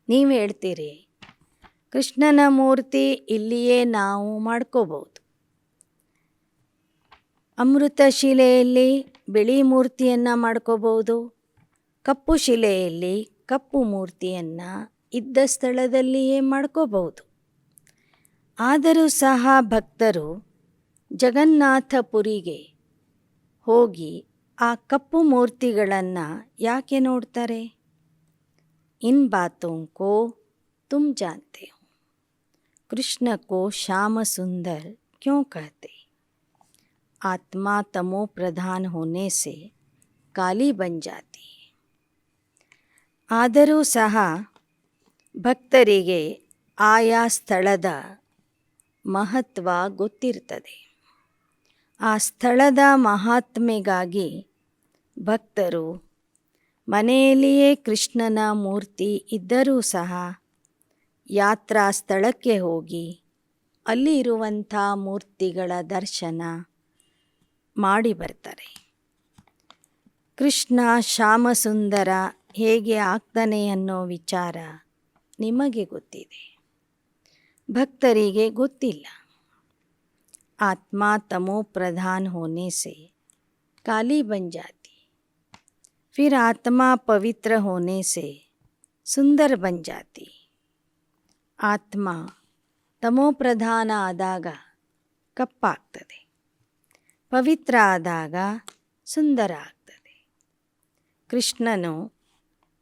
ನೀವು ಹೇಳ್ತೀರಿ, ಕೃಷ್ಣನ ಮೂರ್ತಿ ಇಲ್ಲಿಯೇ ನಾವು ಮಾಡ್ಕೋಬಹುದು. ಅಮೃತ ಶಿಲೆಯಲ್ಲಿ ಬಿಳಿ ಮೂರ್ತಿಯನ್ನು ಮಾಡ್ಕೋಬಹುದು, ಕಪ್ಪು ಶಿಲೆಯಲ್ಲಿ ಕಪ್ಪು ಮೂರ್ತಿಯನ್ನು ಇದ್ದ ಸ್ಥಳದಲ್ಲಿಯೇ ಮಾಡ್ಕೋಬಹುದು. ಆದರೂ ಸಹ ಭಕ್ತರು ಜಗನ್ನಾಥಪುರಿಗೆ ಹೋಗಿ ಆ ಕಪ್ಪು ಮೂರ್ತಿಗಳನ್ನು ಯಾಕೆ ನೋಡ್ತಾರೆ? ಇನ್ ಬಾತೋಂ ಕೋ ತುಮ್ ಜಾನ್ತೆ ಹೋ, ಕೃಷ್ಣ ಕೋ ಶ್ಯಾಮ ಸುಂದರ್ ಕ್ಯೋं कहते? आत्मा तमो प्रधान होने से काली बन जाती है. ಆದರೂ ಸಹ ಭಕ್ತರಿಗೆ ಆಯಾ ಸ್ಥಳದ ಮಹತ್ವ ಗೊತ್ತಿರ್ತದೆ. ಆ ಸ್ಥಳದ ಮಹಾತ್ಮೆಗಾಗಿ ಭಕ್ತರು ಮನೆಯಲ್ಲಿಯೇ ಕೃಷ್ಣನ ಮೂರ್ತಿ ಇದ್ದರೂ ಸಹ ಯಾತ್ರಾ ಸ್ಥಳಕ್ಕೆ ಹೋಗಿ ಅಲ್ಲಿ ಇರುವಂಥ ಮೂರ್ತಿಗಳ ದರ್ಶನ ಮಾಡಿ ಬರ್ತಾರೆ. ಕೃಷ್ಣ ಶ್ಯಾಮಸುಂದರ ಹೇಗೆ ಆಗ್ತಾನೆ ಅನ್ನೋ ವಿಚಾರ ನಿಮಗೆ ಗೊತ್ತಿದೆ, ಭಕ್ತರಿಗೆ ಗೊತ್ತಿಲ್ಲ. ಆತ್ಮ ತಮೋ ಪ್ರಧಾನ್ ಹೋನೆ ಸೆ ಕಾಲಿ ಬನ್ ಜಾತಿ, ಫಿರ್ ಆತ್ಮ ಪವಿತ್ರ ಹೋನೆ ಸೆ ಸುಂದರ ಬನ್ ಜಾತಿ. ಆತ್ಮ ತಮೋ ಪ್ರಧಾನ ಆದಾಗ ಕಪ್ಪಾಗ್ತದೆ, ಪವಿತ್ರ ಆದಾಗ ಸುಂದರ ಆಗ್ತದೆ. ಕೃಷ್ಣನು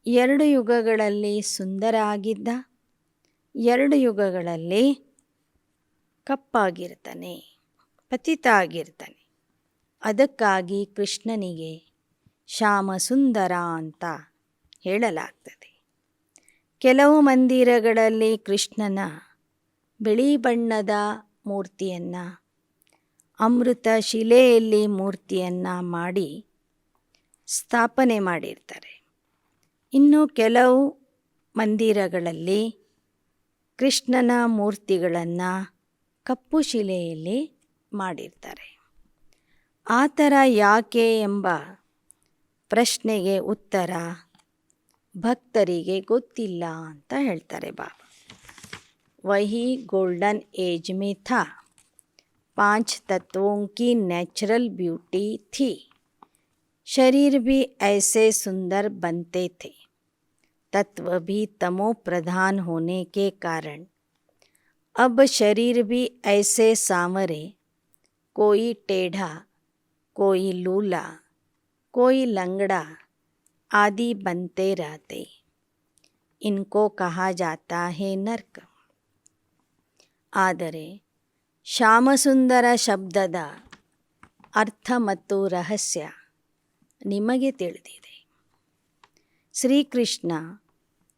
2 ಯುಗಗಳಲ್ಲಿ ಸುಂದರ ಆಗಿದ್ದ, 2 ಯುಗಗಳಲ್ಲಿ ಕಪ್ಪಾಗಿರ್ತಾನೆ, ಪತಿತ ಆಗಿರ್ತಾನೆ. ಅದಕ್ಕಾಗಿ ಕೃಷ್ಣನಿಗೆ ಶ್ಯಾಮ ಸುಂದರ ಅಂತ ಹೇಳಲಾಗ್ತದೆ. ಕೆಲವು ಮಂದಿರಗಳಲ್ಲಿ ಕೃಷ್ಣನ ಬಿಳಿ ಬಣ್ಣದ ಮೂರ್ತಿಯನ್ನು, ಅಮೃತ ಶಿಲೆಯಲ್ಲಿ ಮೂರ್ತಿಯನ್ನು ಮಾಡಿ ಸ್ಥಾಪನೆ ಮಾಡಿರ್ತಾರೆ. ಇನ್ನು ಕೆಲವು ಮಂದಿರಗಳಲ್ಲಿ ಕೃಷ್ಣನ ಮೂರ್ತಿಗಳನ್ನು ಕಪ್ಪು ಶಿಲೆಯಲ್ಲಿ ಮಾಡಿರ್ತಾರೆ. ಆ ಥರ ಯಾಕೆ ಎಂಬ ಪ್ರಶ್ನೆಗೆ ಉತ್ತರ ಭಕ್ತರಿಗೆ ಗೊತ್ತಿಲ್ಲ ಅಂತ ಹೇಳ್ತಾರೆ ಬಾಬಾ. ವಹಿ ಗೋಲ್ಡನ್ ಏಜ್ ಮೇ ಥಾ, 5 तत्वों की नेचुरल ब्यूटी थी, शरीर भी ऐसे सुंदर बनते थे. तत्व भी तमो प्रधान होने के कारण अब शरीर भी ऐसे सांवरे, कोई टेढ़ा, कोई लूला, कोई लंगड़ा आदि बनते रहते. इनको कहा जाता है नर्क. ಆದರೆ ಶ್ಯಾಮಸುಂದರ ಶಬ್ದದ ಅರ್ಥ ಮತ್ತು ರಹಸ್ಯ ನಿಮಗೆ ತಿಳಿದಿದೆ. ಶ್ರೀಕೃಷ್ಣ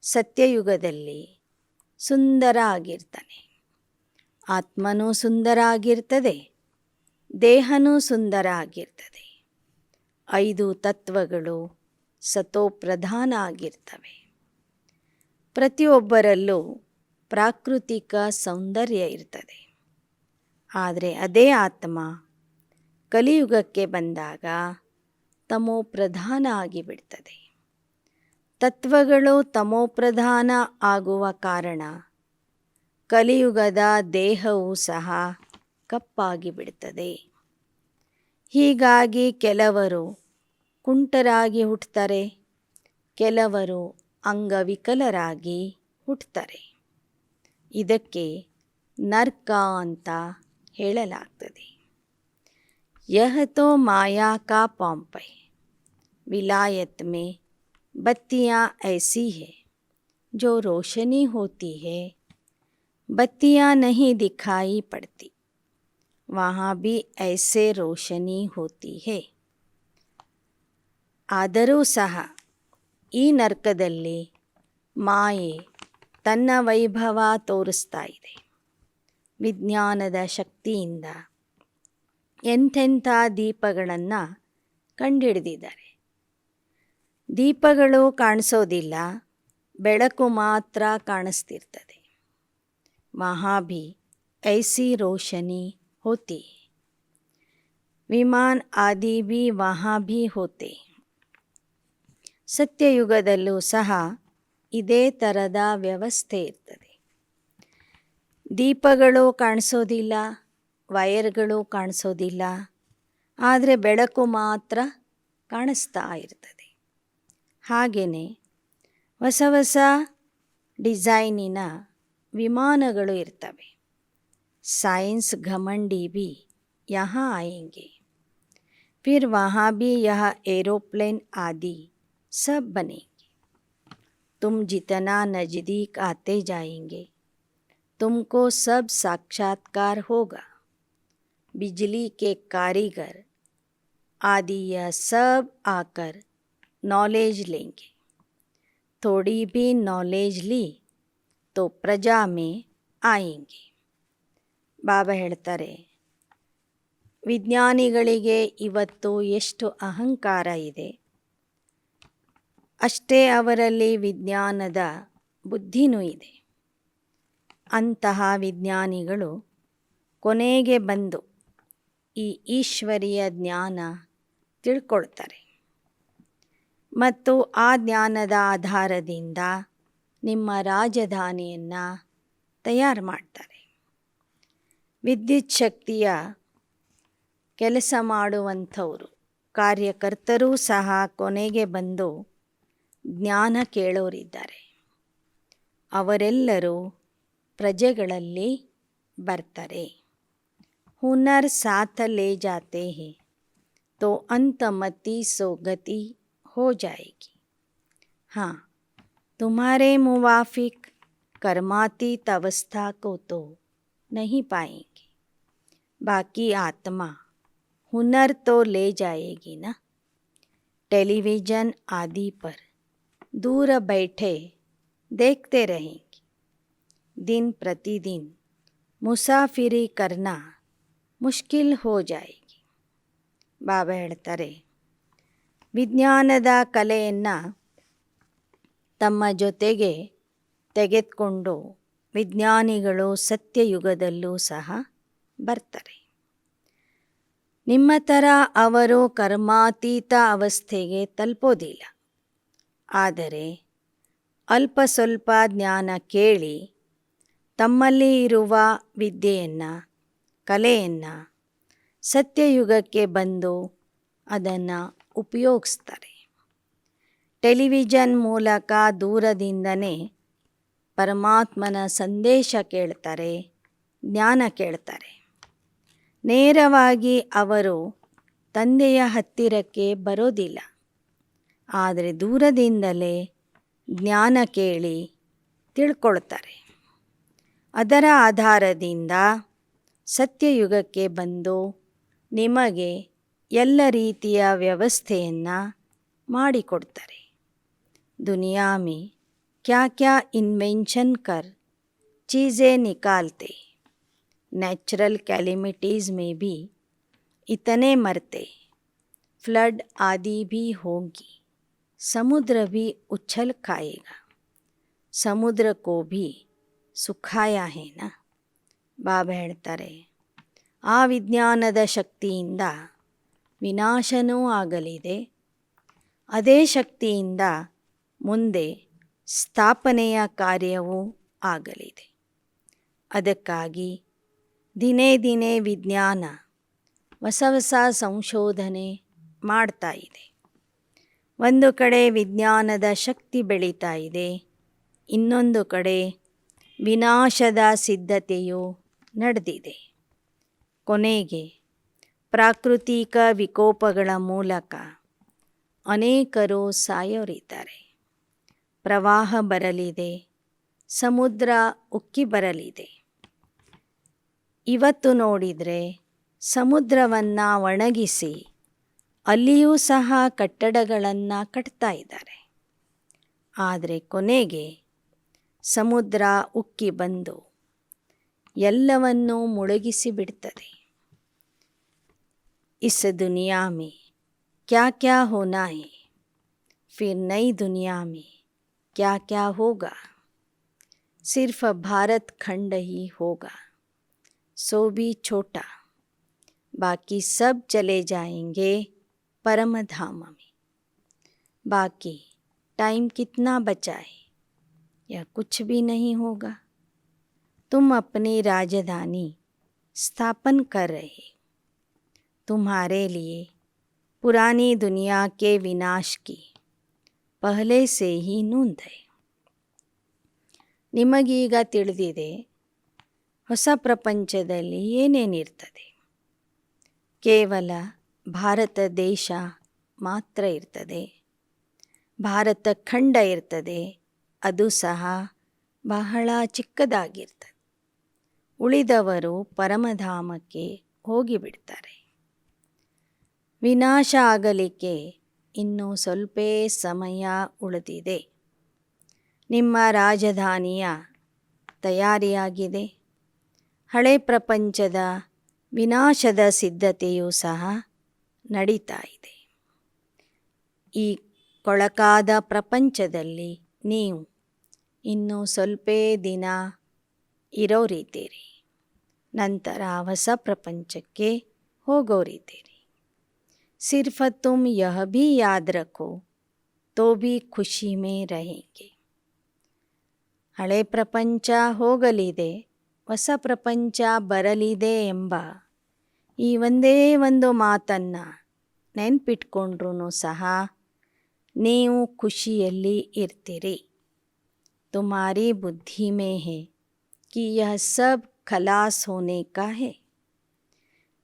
ಸತ್ಯಯುಗದಲ್ಲಿ ಸುಂದರ ಆಗಿರ್ತಾನೆ, ಆತ್ಮನೂ ಸುಂದರ ಆಗಿರ್ತದೆ, ದೇಹನೂ ಸುಂದರ ಆಗಿರ್ತದೆ. 5 ತತ್ವಗಳು ಸತೋಪ್ರಧಾನ ಆಗಿರ್ತವೆ. ಪ್ರತಿಯೊಬ್ಬರಲ್ಲೂ ಪ್ರಾಕೃತಿಕ ಸೌಂದರ್ಯ ಇರ್ತದೆ. ಆದರೆ ಅದೇ ಆತ್ಮ ಕಲಿಯುಗಕ್ಕೆ ಬಂದಾಗ ತಮೋಪ್ರಧಾನ ಆಗಿಬಿಡ್ತದೆ. ತತ್ವಗಳು ತಮೋಪ್ರಧಾನ ಆಗುವ ಕಾರಣ ಕಲಿಯುಗದ ದೇಹವು ಸಹ ಕಪ್ಪಾಗಿ ಬಿಡ್ತದೆ. ಹೀಗಾಗಿ ಕೆಲವರು ಕುಂಟರಾಗಿ ಹುಟ್ಟುತ್ತಾರೆ, ಕೆಲವರು ಅಂಗವಿಕಲರಾಗಿ ಹುಟ್ಟುತ್ತಾರೆ. ಇದಕ್ಕೆ ನರ್ಕ ಅಂತ ಹೇಳಲಾಗ್ತದೆ. ಯಹ ತೋ ಮಾಯಾ ಕಾ ಪಂಪ್ ಹೈ, ವಿಲಾಯತ್ ಮೇ ಬತ್ತಿಯಾँ ऐसी है जो रोशनी होती है, बत्तियाँ नहीं दिखाई पड़ती, वहाँ भी ऐसे रोशनी होती है. ಆದರೂ ಸಹ ಈ ನರ್ಕದಲ್ಲಿ ಮಾಯೆ ತನ್ನ ವೈಭವ ತೋರಿಸ್ತಾ ಇದೆ. ವಿಜ್ಞಾನದ ಶಕ್ತಿಯಿಂದ ಎಂಥೆಂಥ ದೀಪಗಳನ್ನು ಕಂಡುಹಿಡಿದಿದ್ದಾರೆ. ದೀಪಗಳು ಕಾಣಿಸೋದಿಲ್ಲ, ಬೆಳಕು ಮಾತ್ರ ಕಾಣಿಸ್ತಿರ್ತದೆ. ವहाँ भी ऐसी रोशनी होती है, ವಿಮಾನ ಆದಿ भी वहाँ भी होते. ಸತ್ಯಯುಗದಲ್ಲೂ ಸಹ ಇದೇ ಥರದ ವ್ಯವಸ್ಥೆ ಇರ್ತದೆ. ದೀಪಗಳು ಕಾಣಿಸೋದಿಲ್ಲ, ವೈರ್ಗಳು ಕಾಣಿಸೋದಿಲ್ಲ, ಆದರೆ ಬೆಳಕು ಮಾತ್ರ ಕಾಣಿಸ್ತಾ ಇರ್ತದೆ. ಹಾಗೆಯೇ ಹೊಸ ಹೊಸ ಡಿಸೈನಿನ ವಿಮಾನಗಳು ಇರ್ತವೆ. ಸೈನ್ಸ್ ಘಮಂಡಿ ಭಿ ಯಹಾ ಆಯೆಂಗೆ. फिर वहाँ भी यह एरोप्लेन आदि सब बनेंगे। तुम जितना नज़दीक आते जाएंगे तुमको सब साक्षात्कार होगा। बिजली के कारीगर आदि यह सब आकर नॉलेज लेंगे। थोड़ी भी नॉलेज ली तो ಪ್ರಜಾ में ಆಯೆಂಗೆ. ಬಾಬಾ ಹೇಳ್ತಾರೆ, ವಿಜ್ಞಾನಿಗಳಿಗೆ ಇವತ್ತು ಎಷ್ಟು ಅಹಂಕಾರ ಇದೆ, ಅಷ್ಟೇ ಅವರಲ್ಲಿ ವಿಜ್ಞಾನದ ಬುದ್ಧಿನೂ ಇದೆ. ಅಂತಹ ವಿಜ್ಞಾನಿಗಳು ಕೊನೆಗೆ ಬಂದು ಈ ಈಶ್ವರೀಯ ಜ್ಞಾನ ತಿಳ್ಕೊಳ್ತಾರೆ ಮತ್ತು ಆ ಜ್ಞಾನದ ಆಧಾರದಿಂದ ನಿಮ್ಮ ರಾಜಧಾನಿಯನ್ನು ತಯಾರು ಮಾಡ್ತಾರೆ. ವಿದ್ಯುತ್ ಶಕ್ತಿಯ ಕೆಲಸ ಮಾಡುವಂಥವರು ಕಾರ್ಯಕರ್ತರೂ ಸಹ ಕೊನೆಗೆ ಬಂದು ಜ್ಞಾನ ಕೇಳೋರಿದ್ದಾರೆ. ಅವರೆಲ್ಲರೂ ಪ್ರಜೆಗಳಲ್ಲಿ ಬರ್ತಾರೆ. ಹುನರ್ ಸಾಥ ಲೇ ಜಾತೆ ಹೇ ತೋ ಅಂತಮತಿ ಸೋ ಗತಿ हो जाएगी. हाँ, तुम्हारे मुवाफिक कर्मातीत अवस्था को तो नहीं पाएंगे, बाकी आत्मा हुनर तो ले जाएगी ना. टेलीविज़न आदि पर दूर बैठे देखते रहेंगे. दिन प्रतिदिन मुसाफिरी करना मुश्किल हो जाएगी. ಬಾಬಾ ಹೇಳ್ತಾರೆ, ವಿಜ್ಞಾನದ ಕಲೆಯನ್ನು ತಮ್ಮ ಜೊತೆಗೆ ತೆಗೆದುಕೊಂಡು ವಿಜ್ಞಾನಿಗಳು ಸತ್ಯಯುಗದಲ್ಲೂ ಸಹ ಬರ್ತಾರೆ. ನಿಮ್ಮ ಥರ ಅವರು ಕರ್ಮಾತೀತ ಅವಸ್ಥೆಗೆ ತಲುಪೋದಿಲ್ಲ. ಆದರೆ ಅಲ್ಪ ಸ್ವಲ್ಪ ಜ್ಞಾನ ಕೇಳಿ ತಮ್ಮಲ್ಲಿ ಇರುವ ವಿದ್ಯೆಯನ್ನು ಕಲೆಯನ್ನು ಸತ್ಯಯುಗಕ್ಕೆ ಬಂದು ಅದನ್ನು ಉಪಯೋಗಿಸ್ತಾರೆ. ಟೆಲಿವಿಷನ್ ಮೂಲಕ ದೂರದಿಂದನೇ ಪರಮಾತ್ಮನ ಸಂದೇಶ ಕೇಳ್ತಾರೆ, ಜ್ಞಾನ ಕೇಳ್ತಾರೆ. ನೇರವಾಗಿ ಅವರು ತಂದೆಯ ಹತ್ತಿರಕ್ಕೆ ಬರೋದಿಲ್ಲ. ಆದರೆ ದೂರದಿಂದಲೇ ಜ್ಞಾನ ಕೇಳಿ ತಿಳ್ಕೊಳ್ತಾರೆ. ಅದರ ಆಧಾರದಿಂದ ಸತ್ಯಯುಗಕ್ಕೆ ಬಂದು ನಿಮಗೆ ಎಲ್ಲ ರೀತಿಯ ವ್ಯವಸ್ಥೆಯನ್ನು ಮಾಡಿಕೊಡ್ತಾರೆ. दुनिया में क्या क्या इन्वेंशन कर चीज़ें निकालते, नेचुरल कैलेमिटीज़ में भी इतने मरते, फ्लड आदि भी होंगी, समुद्र भी उछल खाएगा, समुद्र को भी सुखाया है ना. ಬಾಬಾ ಹೇಳ್ತಾರೆ, ಆ ವಿಜ್ಞಾನದ ಶಕ್ತಿಯಿಂದ ವಿನಾಶನೂ ಆಗಲಿದೆ, ಅದೇ ಶಕ್ತಿಯಿಂದ ಮುಂದೆ ಸ್ಥಾಪನೆಯ ಕಾರ್ಯವೂ ಆಗಲಿದೆ. ಅದಕ್ಕಾಗಿ ದಿನೇ ದಿನೇ ವಿಜ್ಞಾನ ಹೊಸ ಹೊಸ ಸಂಶೋಧನೆ ಮಾಡ್ತಾ ಇದೆ. ಒಂದು ಕಡೆ ವಿಜ್ಞಾನದ ಶಕ್ತಿ ಬೆಳೀತಾ ಇದೆ, ಇನ್ನೊಂದು ಕಡೆ ವಿನಾಶದ ಸಿದ್ಧತೆಯು ನಡೆದಿದೆ. ಕೊನೆಗೆ ಪ್ರಾಕೃತಿಕ ವಿಕೋಪಗಳ ಮೂಲಕ ಅನೇಕರು ಸಾಯೋರಿದ್ದಾರೆ. ಪ್ರವಾಹ ಬರಲಿದೆ, ಸಮುದ್ರ ಉಕ್ಕಿ ಬರಲಿದೆ. ಇವತ್ತು ನೋಡಿದರೆ ಸಮುದ್ರವನ್ನು ಒಣಗಿಸಿ ಅಲ್ಲಿಯೂ ಸಹ ಕಟ್ಟಡಗಳನ್ನು ಕಟ್ತಾ ಇದ್ದಾರೆ. ಆದರೆ ಕೊನೆಗೆ ಸಮುದ್ರ ಉಕ್ಕಿ ಬಂದು ಎಲ್ಲವನ್ನೂ ಮುಳುಗಿಸಿ ಬಿಡ್ತದೆ. इस दुनिया में क्या क्या होना है, फिर नई दुनिया में क्या क्या होगा. सिर्फ भारत खंड ही होगा, सो भी छोटा, बाकी सब चले जाएंगे परम धाम में. बाकी टाइम कितना बचा है, यह कुछ भी नहीं होगा. तुम अपनी राजधानी स्थापन कर रहे, तुम्हारे लिए पुरानी दुनिया के विनाश की पहले से ही नोंद है. ನಿಮಗೀಗ ತಿಳಿದಿದೆ ಹೊಸ ಪ್ರಪಂಚದಲ್ಲಿ ಏನೇನಿರ್ತದೆ. ಕೇವಲ ಭಾರತ ದೇಶ ಮಾತ್ರ ಇರ್ತದೆ, ಭಾರತ ಖಂಡ ಇರ್ತದೆ, ಅದು ಸಹ ಬಹಳ ಚಿಕ್ಕದಾಗಿರ್ತದೆ. ಉಳಿದವರು ಪರಮಧಾಮಕ್ಕೆ ಹೋಗಿಬಿಡ್ತಾರೆ. ವಿನಾಶ ಆಗಲಿಕ್ಕೆ ಇನ್ನೂ ಸ್ವಲ್ಪ ಸಮಯ ಉಳಿದಿದೆ. ನಿಮ್ಮ ರಾಜಧಾನಿಯ ತಯಾರಿಯಾಗಿದೆ. ಹಳೆ ಪ್ರಪಂಚದ ವಿನಾಶದ ಸಿದ್ಧತೆಯೂ ಸಹ ನಡೀತಾ ಇದೆ. ಈ ಕೊಳಕಾದ ಪ್ರಪಂಚದಲ್ಲಿ ನೀವು ಇನ್ನೂ ಸ್ವಲ್ಪ ದಿನ ಇರೋರಿದ್ದೀರಿ. ನಂತರ ಹೊಸ ಪ್ರಪಂಚಕ್ಕೆ ಹೋಗೋರಿದ್ದೀರಿ. सिर्फ तुम यह भी याद रखो तो भी ಖುಷಿ ಮೇ रहेंगे. ಹಳೆ ಪ್ರಪಂಚ ಹೋಗಲಿದೆ, ಹೊಸ ಪ್ರಪಂಚ ಬರಲಿದೆ ಎಂಬ ಈ ಒಂದೇ ಒಂದು ಮಾತನ್ನು ನೆನ್ಪಿಟ್ಕೊಂಡ್ರೂ ಸಹ ನೀವು ಖುಷಿಯಲ್ಲಿ ಇರ್ತೀರಿ. तुम्हारी बुद्धि में है कि यह सब खलास होने का है.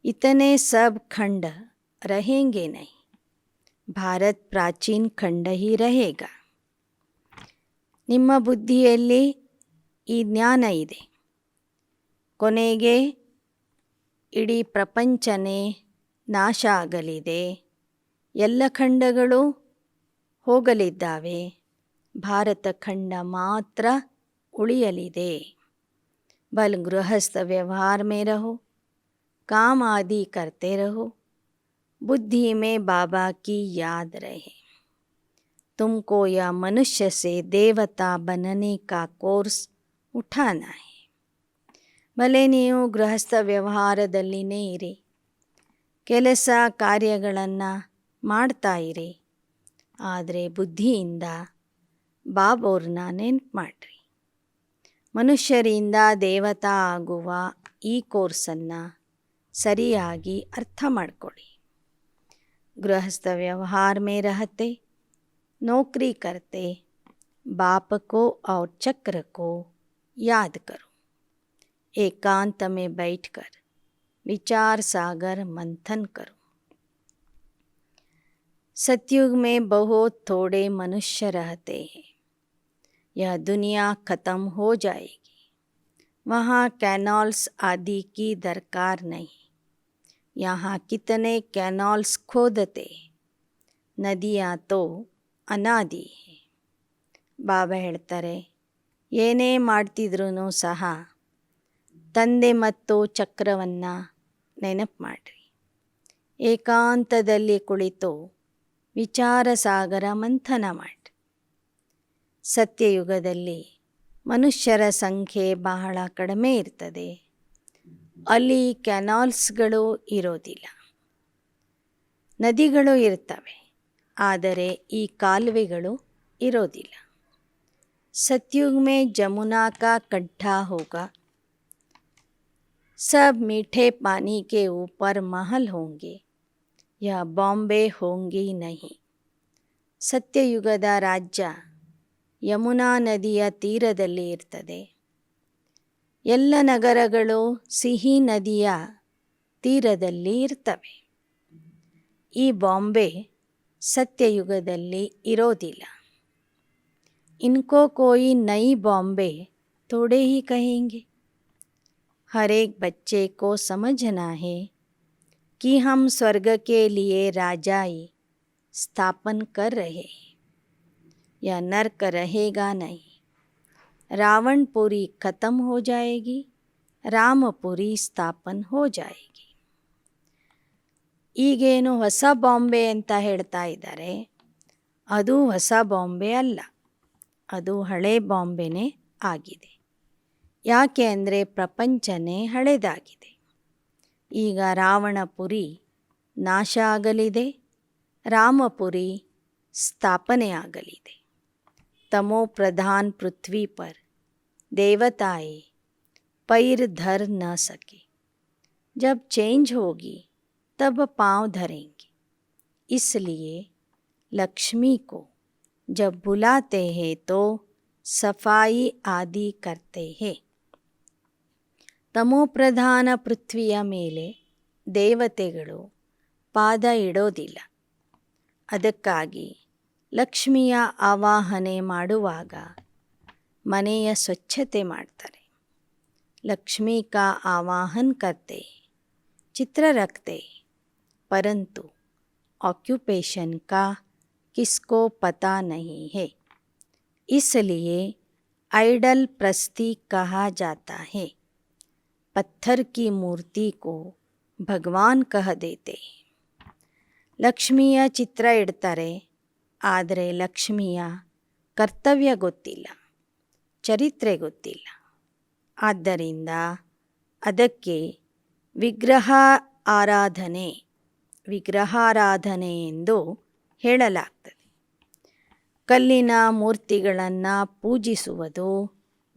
इतने सब खंड रहेंगे नहीं. ಭಾರತ್ ಪ್ರಾಚೀನ ಖಂಡ ಹಿ रहेಗ. ನಿಮ್ಮ ಬುದ್ಧಿಯಲ್ಲಿ ಈ ಜ್ಞಾನ ಇದೆ. ಕೊನೆಗೆ ಇಡೀ ಪ್ರಪಂಚನೇ ನಾಶ ಆಗಲಿದೆ, ಎಲ್ಲ ಖಂಡಗಳು ಹೋಗಲಿದ್ದಾವೆ, ಭಾರತ ಖಂಡ ಮಾತ್ರ ಉಳಿಯಲಿದೆ. ಬಲ್ ಗೃಹಸ್ಥ ವ್ಯವಹಾರ ಮೇ ರಹೋ, काम आदि करते रहो, बुद्धि में बाबा की याद रहे. तुमको यह मनुष्य से देवता बनने का कोर्स उठाना है. ಭಲೆ ನೀವು ಗೃಹಸ್ಥ ವ್ಯವಹಾರದಲ್ಲಿನೇ ಇರಿ, ಕೆಲಸ ಕಾರ್ಯಗಳನ್ನು ಮಾಡ್ತಾ ಇರಿ, ಆದರೆ ಬುದ್ಧಿಯಿಂದ ಬಾಬೋರ್ನ ನೆನ್ಪು ಮಾಡಿರಿ. ಮನುಷ್ಯರಿಂದ ದೇವತಾ ಆಗುವ ಈ ಕೋರ್ಸನ್ನು ಸರಿಯಾಗಿ ಅರ್ಥ ಮಾಡ್ಕೊಳ್ಳಿ. गृहस्थ व्यवहार में रहते, नौकरी करते, बाप को और चक्र को याद करो. एकांत में बैठकर विचार सागर मंथन करो. सतयुग में बहुत थोड़े मनुष्य रहते हैं. यह दुनिया खत्म हो जाएगी. वहाँ कैनाल्स आदि की दरकार नहीं. यहाँ कितने कैनाल्स खोदते, ನದಿಯಾ ತೋ ಅನಾದಿ. ಬಾಬಾ ಹೇಳ್ತಾರೆ, ಏನೇ ಮಾಡ್ತಿದ್ರೂ ಸಹ ತಂದೆ ಮತ್ತು ಚಕ್ರವನ್ನು ನೆನಪು ಮಾಡಿರಿ. ಏಕಾಂತದಲ್ಲಿ ಕುಳಿತು ವಿಚಾರ ಸಾಗರ ಮಂಥನ ಮಾಡಿ. ಸತ್ಯಯುಗದಲ್ಲಿ ಮನುಷ್ಯರ ಸಂಖ್ಯೆ ಬಹಳ ಕಡಿಮೆ ಇರ್ತದೆ. ಅಲ್ಲಿ ಕೆನಾಲ್ಸ್ಗಳು ಇರೋದಿಲ್ಲ, ನದಿಗಳು ಇರ್ತವೆ, ಆದರೆ ಈ ಕಾಲುವೆಗಳು ಇರೋದಿಲ್ಲ. सतयुग में जमुना का गड्ढा होगा, सब मीठे पानी के ऊपर महल होंगे, यह बॉम्बे होंगी नहीं. ಸತ್ಯಯುಗದ ರಾಜ್ಯ ಯಮುನಾ ನದಿಯ ತೀರದಲ್ಲಿ ಇರ್ತದೆ. ಎಲ್ಲ ನಗರಗಳು ಸಿಹಿ ನದಿಯ ತೀರದಲ್ಲಿ ಇರ್ತವೆ. ಈ ಬಾಂಬೆ ಸತ್ಯಯುಗದಲ್ಲಿ ಇರೋದಿಲ್ಲ. इनको कोई नई बॉम्बे थोड़े ही कहेंगे. हर एक बच्चे को समझना है कि हम स्वर्ग के लिए राजाई स्थापन कर रहे हैं. यह नर्क रहेगा नहीं. रावणपुरी खत्म हो जाएगी, ರಾಮಪುರಿ ಸ್ಥಾಪನ್ ಹೋ ಜಾಯೇಗಿ. ಈಗೇನು ಹೊಸ ಬಾಂಬೆ ಅಂತ ಹೇಳ್ತಾ ಇದ್ದಾರೆ, ಅದು ಹೊಸ ಬಾಂಬೆ ಅಲ್ಲ, ಅದು ಹಳೆ ಬಾಂಬೆನೇ ಆಗಿದೆ. ಯಾಕೆ ಅಂದರೆ ಪ್ರಪಂಚನೇ ಹಳೆದಾಗಿದೆ. ಈಗ ರಾವಣಪುರಿ ನಾಶ ಆಗಲಿದೆ, ರಾಮಪುರಿ ಸ್ಥಾಪನೆ ಆಗಲಿದೆ. तमो प्रधान पृथ्वी पर देवताएं पैर धर न सके. जब चेंज होगी तब पांव धरेंगे. इसलिए लक्ष्मी को जब बुलाते हैं तो सफाई आदि करते हैं. ತಮೋ ಪ್ರಧಾನ ಪೃಥ್ವಿಯ ಮೇಲೆ ದೇವತೆಗಳು ಪಾದ ಇಡೋದಿಲ್ಲ. ಅದಕ್ಕಾಗಿ ಲಕ್ಷ್ಮಿಯ ಆವಾಹನೆ ಮಾಡುವಾಗ ಮನೆಯ ಸ್ವಚ್ಛತೆ ಮಾಡ್ತಾರೆ. ಲಕ್ಷ್ಮಿ ಕಾ ಆವಾಹನ್ ಕರ್ತೆ, ಚಿತ್ರ ರಖತೆ, ಪರಂತು ऑक्यूपेशन का किसको पता नहीं है, इसलिए आइडल प्रतीक कहा जाता है. पत्थर की मूर्ति को भगवान कह देते. ಲಕ್ಷ್ಮಿಯ ಚಿತ್ರ ಇಡ್ತಾರೆ, ಆದರೆ ಲಕ್ಷ್ಮಿಯ ಕರ್ತವ್ಯ ಗೊತ್ತಿಲ್ಲ, ಚರಿತ್ರೆ ಗೊತ್ತಿಲ್ಲ. ಆದ್ದರಿಂದ ಅದಕ್ಕೆ ವಿಗ್ರಹಾರಾಧನೆ ಎಂದು ಹೇಳಲಾಗ್ತದೆ. ಕಲ್ಲಿನ ಮೂರ್ತಿಗಳನ್ನು ಪೂಜಿಸುವುದು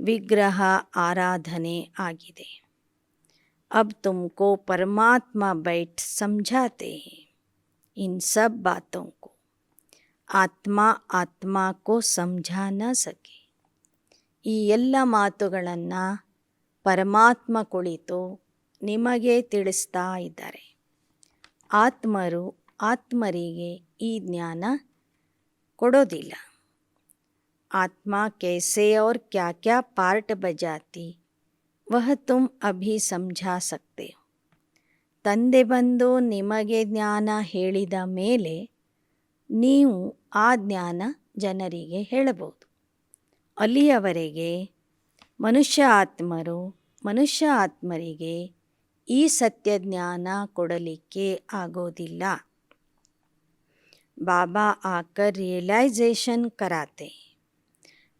ವಿಗ್ರಹ ಆರಾಧನೆ ಆಗಿದೆ. अब तुमको परमात्मा बैठ समझाते हैं इन सब बातों को. ಆತ್ಮ को समझा न सके. ಈ ಎಲ್ಲ ಮಾತುಗಳನ್ನು ಪರಮಾತ್ಮ ಕುಳಿತು ನಿಮಗೆ ತಿಳಿಸ್ತಾ ಇದ್ದಾರೆ. ಆತ್ಮರು ಆತ್ಮರಿಗೆ ಈ ಜ್ಞಾನ ಕೊಡೋದಿಲ್ಲ. ಆತ್ಮ कैसे और क्या क्या पार्ट बजाती वह तुम अभी समझा सकते हो. ತಂದೆ ಬಂದು ನಿಮಗೆ ಜ್ಞಾನ ಹೇಳಿದ ಮೇಲೆ ನೀವು ಆ ಜ್ಞಾನ ಜನರಿಗೆ ಹೇಳಬಹುದು. ಅಲ್ಲಿಯವರೆಗೆ ಮನುಷ್ಯ ಆತ್ಮರಿಗೆ ಈ ಸತ್ಯ ಜ್ಞಾನ ಕೊಡಲಿಕ್ಕೆ ಆಗೋದಿಲ್ಲ. ಬಾಬಾ ಆಕರ್ ರಿಯಲೈಸೇಷನ್ कराते.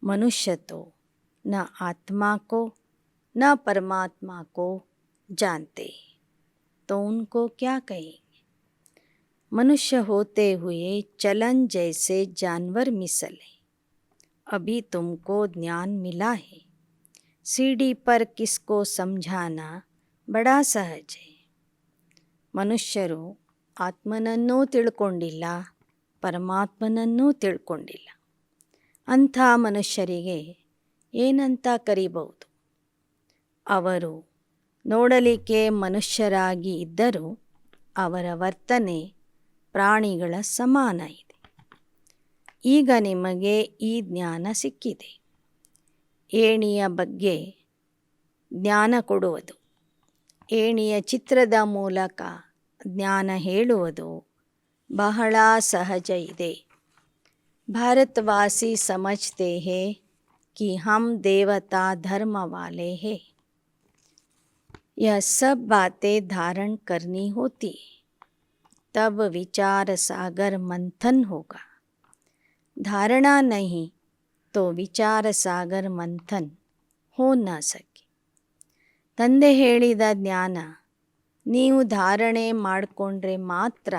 मनुष्य तो न आत्मा को न परमात्मा को जानते, तो उनको क्या कहेंगे. मनुष्य होते हुए चलन जैसे जानवर मिसले. अभी तुमको ज्ञान मिला है. सीढ़ी पर किसको समझाना बड़ा सहज है. ಮನುಷ್ಯರು ಆತ್ಮನನ್ನೂ ತಿಳ್ಕೊಂಡಿಲ್ಲ, ಪರಮಾತ್ಮನನ್ನೂ ತಿಳ್ಕೊಂಡಿಲ್ಲ. ಅಂಥ ಮನುಷ್ಯರಿಗೆ ಏನಂತ ಕರೀಬಹುದು. ಅವರು ನೋಡಲಿಕ್ಕೆ ಮನುಷ್ಯರಾಗಿ ಇದ್ದರೂ ಅವರ ವರ್ತನೆ ಪ್ರಾಣಿಗಳ ಸಮಾನ ಇದೆ. ಈಗ ನಿಮಗೆ ಈ ಜ್ಞಾನ ಸಿಕ್ಕಿದೆ. ಏಣಿಯ ಬಗ್ಗೆ ಜ್ಞಾನ ಕೊಡುವುದು, ಏಣಿಯ ಚಿತ್ರದ ಮೂಲಕ ಜ್ಞಾನ ಹೇಳುವುದು ಬಹಳ ಸಹಜ ಇದೆ. भारतवासी समझते हैं कि हम देवता धर्म वाले हैं. यह सब बातें धारण करनी होती है, तब विचार सागर मंथन होगा. धारणा नहीं तो विचार सागर मंथन हो न सके. ತಂದೆ ಹೇಳಿದ ಜ್ಞಾನ ನೀವು ಧಾರಣೆ ಮಾಡಿಕೊಂಡ್ರೆ ಮಾತ್ರ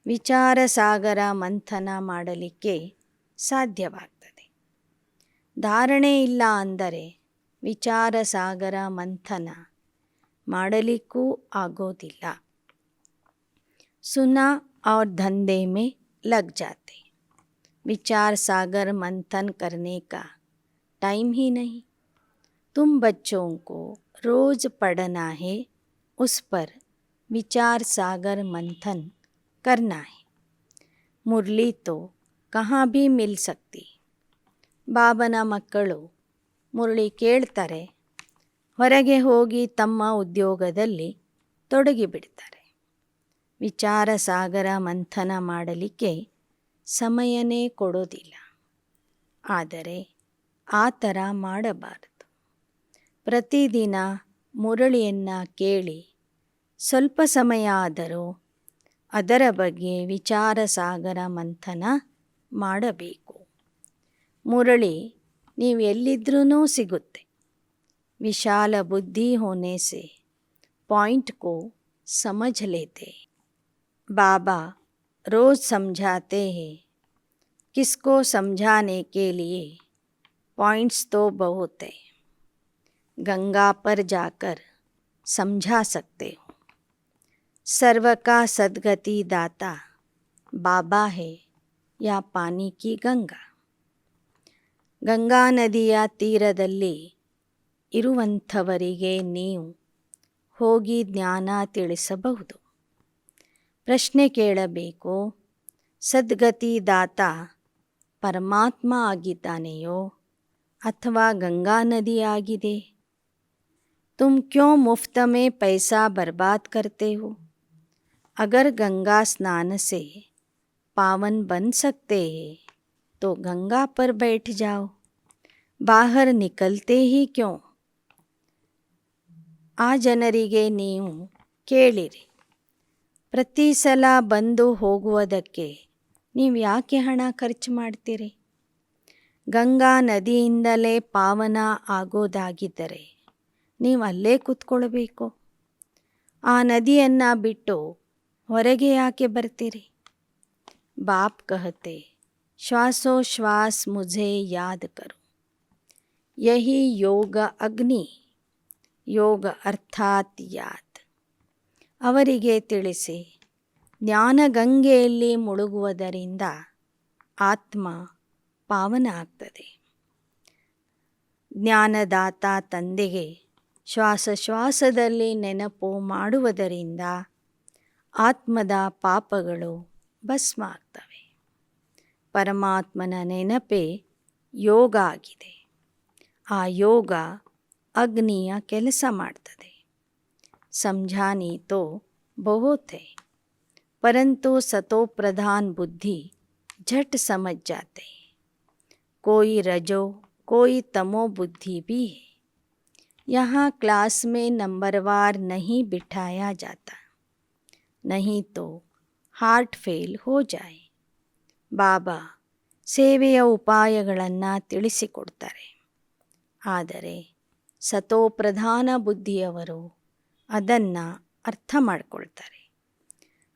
ವಿಚಾರ ಸಾಗರ ಮಂಥನ ಮಾಡಲಿಕ್ಕೆ ಸಾಧ್ಯವಾಗ್ತದೆ. ಧಾರಣೆ ಇಲ್ಲ ಅಂದರೆ ವಿಚಾರ ಸಾಗರ ಮಂಥನ ಮಾಡಲಿಕ್ಕೂ ಆಗೋದಿಲ್ಲ. ಸುನಾ और धंधे में लग जाते. विचार सागर मंथन करने का टाइम ही नहीं. तुम बच्चों को रोज़ पढ़ना है, उस पर विचार सागर मंथन करना है. मुरली तो कहाँ भी मिल सकती. ಬಾಬನ ಮಕ್ಕಳು ಮುರಳಿ ಕೇಳ್ತಾರೆ, ಹೊರಗೆ ಹೋಗಿ ತಮ್ಮ ಉದ್ಯೋಗದಲ್ಲಿ ತೊಡಗಿಬಿಡ್ತಾರೆ. ವಿಚಾರ ಸಾಗರ ಮಂಥನ ಮಾಡಲಿಕ್ಕೆ ಸಮಯನೇ ಕೊಡೋದಿಲ್ಲ. ಆದರೆ ಆ ಥರ ಮಾಡಬಾರದು. ಪ್ರತಿದಿನ ಮುರಳಿಯನ್ನು ಕೇಳಿ ಸ್ವಲ್ಪ ಸಮಯ ಆದರೂ ಅದರ ಬಗ್ಗೆ ವಿಚಾರ ಸಾಗರ ಮಂಥನ ಮಾಡಬೇಕು. ಮುರಳಿ ನೀವು ಎಲ್ಲಿದ್ರೂ ಸಿಗುತ್ತೆ. ವಿಶಾಲ ಬುದ್ಧಿ ಹೋನೆ ಸೆ पॉइंट को समझ लेते. बाबा रोज़ समझाते हैं. किसको समझाने के लिए पॉइंट्स तो बहुत है. गंगा पर जाकर समझा सकते हो. सर्व का सद्गति दाता बाबा है या पानी की गंगा. ಗಂಗಾ ನದಿಯ ತೀರದಲ್ಲಿ ಇರುವಂಥವರಿಗೆ ನೀವು ಹೋಗಿ ಜ್ಞಾನ ತಿಳಿಸಬಹುದು. ಪ್ರಶ್ನೆ ಕೇಳಬೇಕು, ಸದ್ಗತಿ ದಾತ ಪರಮಾತ್ಮ ಆಗಿದ್ದಾನೆಯೋ ಅಥವಾ ಗಂಗಾ ನದಿ ಆಗಿದೆ? तुम क्यों मुफ्त में पैसा बर्बाद करते हो? अगर गंगा स्नान से पावन बन सकते हैं तो गंगा पर बैठ जाओ, बाहर निकलते ही क्यों? ಆ ಜನರಿಗೆ ನೀವು ಕೇಳಿರಿ, ಪ್ರತಿ ಸಲ ಬಂದು ಹೋಗುವುದಕ್ಕೆ ನೀವು ಯಾಕೆ ಹಣ ಖರ್ಚು ಮಾಡ್ತೀರಿ? ಗಂಗಾ ನದಿಯಿಂದಲೇ ಪಾವನ ಆಗೋದಾಗಿದ್ದರೆ ನೀವು ಅಲ್ಲೇ ಕೂತ್ಕೊಳ್ಬೇಕು. ಆ ನದಿಯನ್ನು ಬಿಟ್ಟು ಹೊರಗೆ ಯಾಕೆ ಬರ್ತೀರಿ? ಬಾಪ್ ಕಹತೆ, ಶ್ವಾಸೋಶ್ವಾಸ್ ಮುझे ಯಾದ್ ಕರೋ, ಯಹಿ ಯೋಗ ಅಗ್ನಿ, ಯೋಗ ಅರ್ಥಾತ್ ಯಾದ್. ಅವರಿಗೆ ತಿಳಿಸಿ, ಜ್ಞಾನಗಂಗೆಯಲ್ಲಿ ಮುಳುಗುವುದರಿಂದ ಆತ್ಮ ಪಾವನ ಆಗ್ತದೆ. ಜ್ಞಾನದಾತ ತಂದೆಗೆ ಶ್ವಾಸದಲ್ಲಿ ನೆನಪು ಮಾಡುವುದರಿಂದ ಆತ್ಮದ ಪಾಪಗಳು ಭಸ್ಮ ಆಗ್ತವೆ. ಪರಮಾತ್ಮನ ನೆನಪೇ ಯೋಗ ಆಗಿದೆ. ಆ ಯೋಗ ಅಗ್ನಿಯ ಕೆಲಸ ಮಾಡ್ತದೆ. ಸಮझानी तो बहुत है, परंतु सतो प्रधान बुद्धि झट समझ जाते हैं. कोई रजो कोई तमो बुद्धि भी है. यहाँ क्लास में नंबरवार नहीं बिठाया जाता, नहीं तो ಹಾರ್ಟ್ ಫೇಲ್ ಹೋ ಜಾಯ್. ಬಾಬಾ ಸೇವೆಯ ಉಪಾಯಗಳನ್ನು ತಿಳಿಸಿಕೊಡ್ತಾರೆ. ಆದರೆ ಸತೋಪ್ರಧಾನ ಬುದ್ಧಿಯವರು ಅದನ್ನು ಅರ್ಥ ಮಾಡಿಕೊಳ್ತಾರೆ.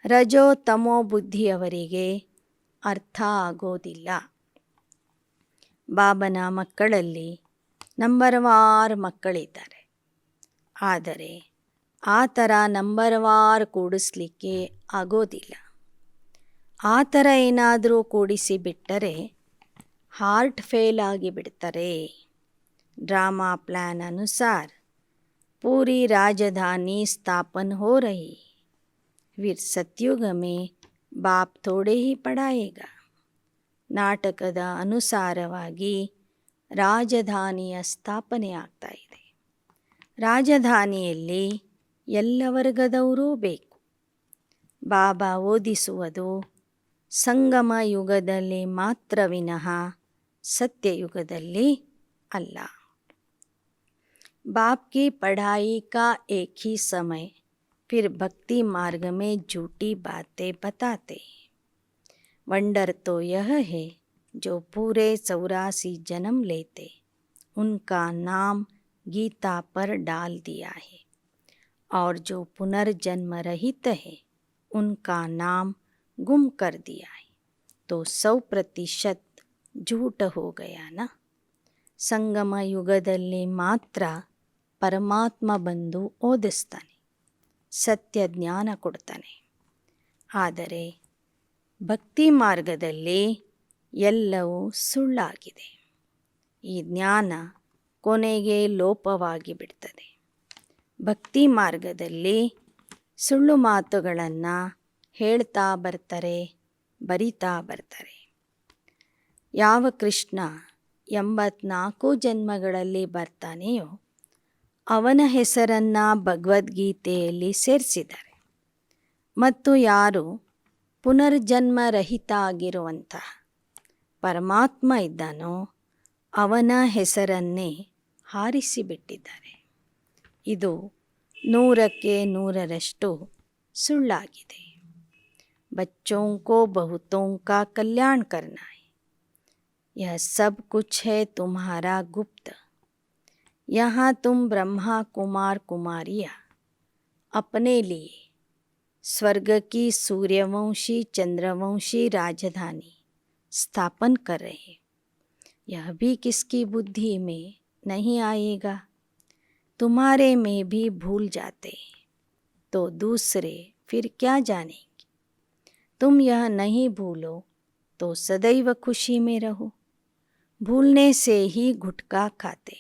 ರಜೋ ತಮೋ ಬುದ್ಧಿಯವರಿಗೆ ಅರ್ಥ ಆಗೋದಿಲ್ಲ. ಬಾಬನ ಮಕ್ಕಳಲ್ಲಿ ನಂಬರ್ವಾರ್ ಮಕ್ಕಳಿದ್ದಾರೆ. ಆದರೆ ಆ ಥರ ನಂಬರ್ವಾರ್ ಕೂಡಿಸ್ಲಿಕ್ಕೆ ಆಗೋದಿಲ್ಲ. ಆ ಥರ ಏನಾದರೂ ಕೂಡಿಸಿಬಿಟ್ಟರೆ ಹಾರ್ಟ್ ಫೇಲ್ ಆಗಿಬಿಡ್ತಾರೆ. ड्रामा प्लान अनुसार पूरी राजधानी स्थापन हो रही. फिर सतयुग में बाप थोड़े ही पढ़ाएगा. ನಾಟಕದ ಅನುಸಾರವಾಗಿ ರಾಜಧಾನಿಯ ಸ್ಥಾಪನೆ ಆಗ್ತಾ ಇದೆ. ರಾಜಧಾನಿಯಲ್ಲಿ ಎಲ್ಲ ವರ್ಗದವರೂ ಬೇಕು. ಬಾಬಾ ಓದಿಸುವುದು ಸಂಗಮ ಯುಗದಲ್ಲಿ ಮಾತ್ರ ವಿನಃ ಸತ್ಯಯುಗದಲ್ಲಿ ಅಲ್ಲ. बाप की पढ़ाई का एक ही समय फिर भक्ति मार्ग में झूठी बातें बताते. वंडर तो यह है जो पूरे 84 जन्म लेते उनका नाम गीता पर डाल दिया है, और जो पुनर्जन्म रहित है उनका नाम गुम कर दिया है, तो 100% झूठ हो गया ना. ಸಂಗಮ ಯುಗದಲ್ಲಿ ಮಾತ್ರ ಪರಮಾತ್ಮ ಬಂದು ಓದಿಸ್ತಾನೆ, ಸತ್ಯ ಜ್ಞಾನ ಕೊಡ್ತಾನೆ. ಆದರೆ ಭಕ್ತಿ ಮಾರ್ಗದಲ್ಲಿ ಎಲ್ಲವೂ ಸುಳ್ಳಾಗಿದೆ. ಈ ಜ್ಞಾನ ಕೊನೆಗೆ ಲೋಪವಾಗಿ ಬಿಡ್ತದೆ. ಭಕ್ತಿ ಮಾರ್ಗದಲ್ಲಿ ಸುಳ್ಳು ಮಾತುಗಳನ್ನು ಹೇಳ್ತಾ ಬರ್ತಾರೆ, ಬರಿತಾ ಬರ್ತಾರೆ. ಯಾವ ಕೃಷ್ಣ 84 ಜನ್ಮಗಳಲ್ಲಿ ಬರ್ತಾನೆಯೋ ಅವನ ಹೆಸರನ್ನು ಭಗವದ್ಗೀತೆಯಲ್ಲಿ ಸೇರಿಸಿದ್ದಾರೆ. ಮತ್ತು ಯಾರು ಪುನರ್ಜನ್ಮ ರಹಿತ ಆಗಿರುವಂತಹ ಪರಮಾತ್ಮ ಇದ್ದಾನೋ ಅವನ ಹೆಸರನ್ನೇ ಹಾರಿಸಿಬಿಟ್ಟಿದ್ದಾರೆ. ಇದು 100ಕ್ಕೆ 100ರಷ್ಟು ಸುಳ್ಳಾಗಿದೆ. ಬಚ್ಚೋಂ ಕೋ ಬಹುತೋಂ ಕಾ ಕಲ್ಯಾಣ ಕರ್ನಾ है. यह सब कुछ है तुम्हारा गुप्त. यहाँ तुम ब्रह्मा कुमार कुमारियाँ अपने लिए स्वर्ग की सूर्यवंशी चंद्रवंशी राजधानी स्थापन कर रहे. यह भी किसकी बुद्धि में नहीं आएगा. तुम्हारे में भी भूल जाते तो दूसरे फिर क्या जानेंगे. तुम यह नहीं भूलो तो सदैव खुशी में रहो. ಭೂಲ್ನೆ ಸೇ ಹಿ ಗುಟ್ಕಾ ಖಾತೆ.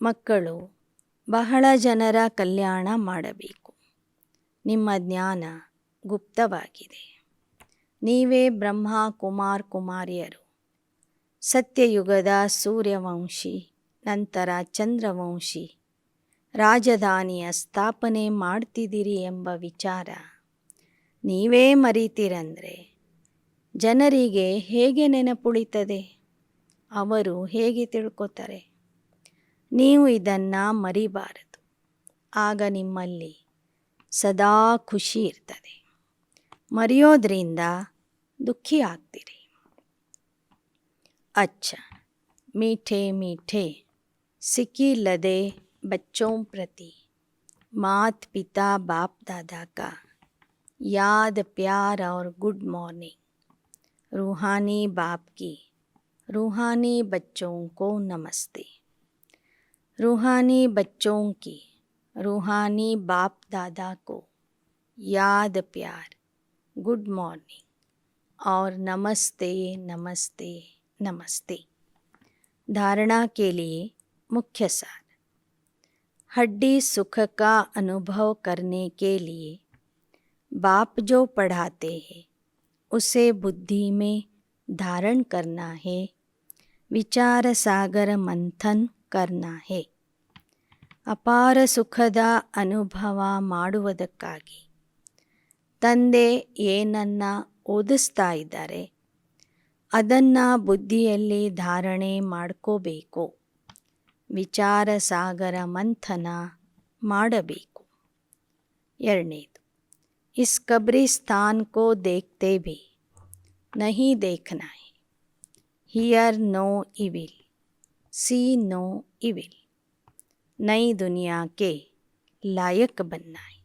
ಮಕ್ಕಳು ಬಹಳ ಜನರ ಕಲ್ಯಾಣ ಮಾಡಬೇಕು. ನಿಮ್ಮ ಜ್ಞಾನ ಗುಪ್ತವಾಗಿದೆ. ನೀವೇ ಬ್ರಹ್ಮ ಕುಮಾರಿಯರು. ಸತ್ಯಯುಗದ ಸೂರ್ಯವಂಶಿ, ನಂತರ ಚಂದ್ರವಂಶಿ ರಾಜಧಾನಿಯ ಸ್ಥಾಪನೆ ಮಾಡ್ತಿದ್ದೀರಿ ಎಂಬ ವಿಚಾರ ನೀವೇ ಮರೀತೀರಂದರೆ ಜನರಿಗೆ ಹೇಗೆ ನೆನಪುಳಿತದೆ? ಅವರು ಹೇಗೆ ತಿಳ್ಕೊತಾರೆ? ನೀವು ಇದನ್ನು ಮರಿಬಾರದು. ಆಗ ನಿಮ್ಮಲ್ಲಿ ಸದಾ ಖುಷಿ ಇರ್ತದೆ. ಮರೆಯೋದ್ರಿಂದ ದುಃಖಿ ಆಗ್ತೀರಿ. अच्छा मीठे मीठे सिकी लदे बच्चों प्रति मात पिता बाप दादा का याद प्यार और गुड मॉर्निंग. रूहानी बाप की रूहानी बच्चों को नमस्ते. रूहानी बच्चों की रूहानी बाप दादा को याद प्यार गुड मॉर्निंग और नमस्ते नमस्ते नमस्ते. धारणा के लिए मुख्य सार. हड्डी सुख का अनुभव करने के लिए बाप जो पढ़ाते हैं उसे बुद्धि में धारण करना है. विचार सागर मंथन करना है. ಅಪಾರ ಸುಖದ ಅನುಭವ ಮಾಡುವುದಕ್ಕಾಗಿ ತಂದೆ ಏನನ್ನು ಓದಿಸ್ತಾ ಇದ್ದಾರೆ ಅದನ್ನು ಬುದ್ಧಿಯಲ್ಲಿ ಧಾರಣೆ ಮಾಡ್ಕೋಬೇಕು. ವಿಚಾರ ಸಾಗರ ಮಂಥನ ಮಾಡಬೇಕು. ಎರಡನೇದು, ಇಸ್ ಕಬ್ರಿಸ್ತಾನ್ ಕೋ ದೇಖ್ತೆ ಭಿ नहीं देखना है. Hear no evil see no evil. नई दुनिया के लायक बनना है.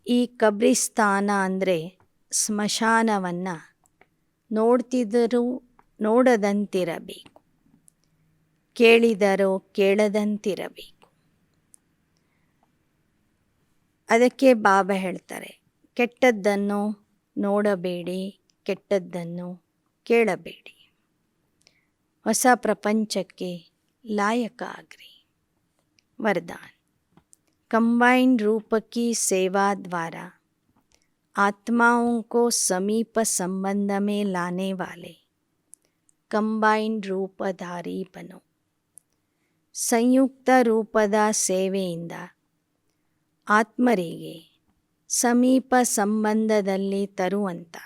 ಈ ಕಬ್ರಿಸ್ತಾನ ಅಂದರೆ ಸ್ಮಶಾನವನ್ನು ನೋಡ್ತಿದ್ದರೂ ನೋಡದಂತಿರಬೇಕು, ಕೇಳಿದರೋ ಕೇಳದಂತಿರಬೇಕು. ಅದಕ್ಕೆ ಬಾಬಾ ಹೇಳ್ತಾರೆ, ಕೆಟ್ಟದ್ದನ್ನು ನೋಡಬೇಡಿ, ಕೆಟ್ಟದ್ದನ್ನು ಕೇಳಬೇಡಿ. ಹೊಸ ಪ್ರಪಂಚಕ್ಕೆ ಲಾಯಕ ಆಗ್ರಿ. वरदान. कंबाइंड रूप की सेवा द्वारा आत्माओं को समीप संबंध में लाने वाले कंबाइंड ರೂಪಧಾರಿ ಬನೋ. ಸಂಯುಕ್ತ ರೂಪದ ಸೇವೆಯಿಂದ ಆತ್ಮರಿಗೆ ಸಮೀಪ ಸಂಬಂಧದಲ್ಲಿ ತರುವಂಥ,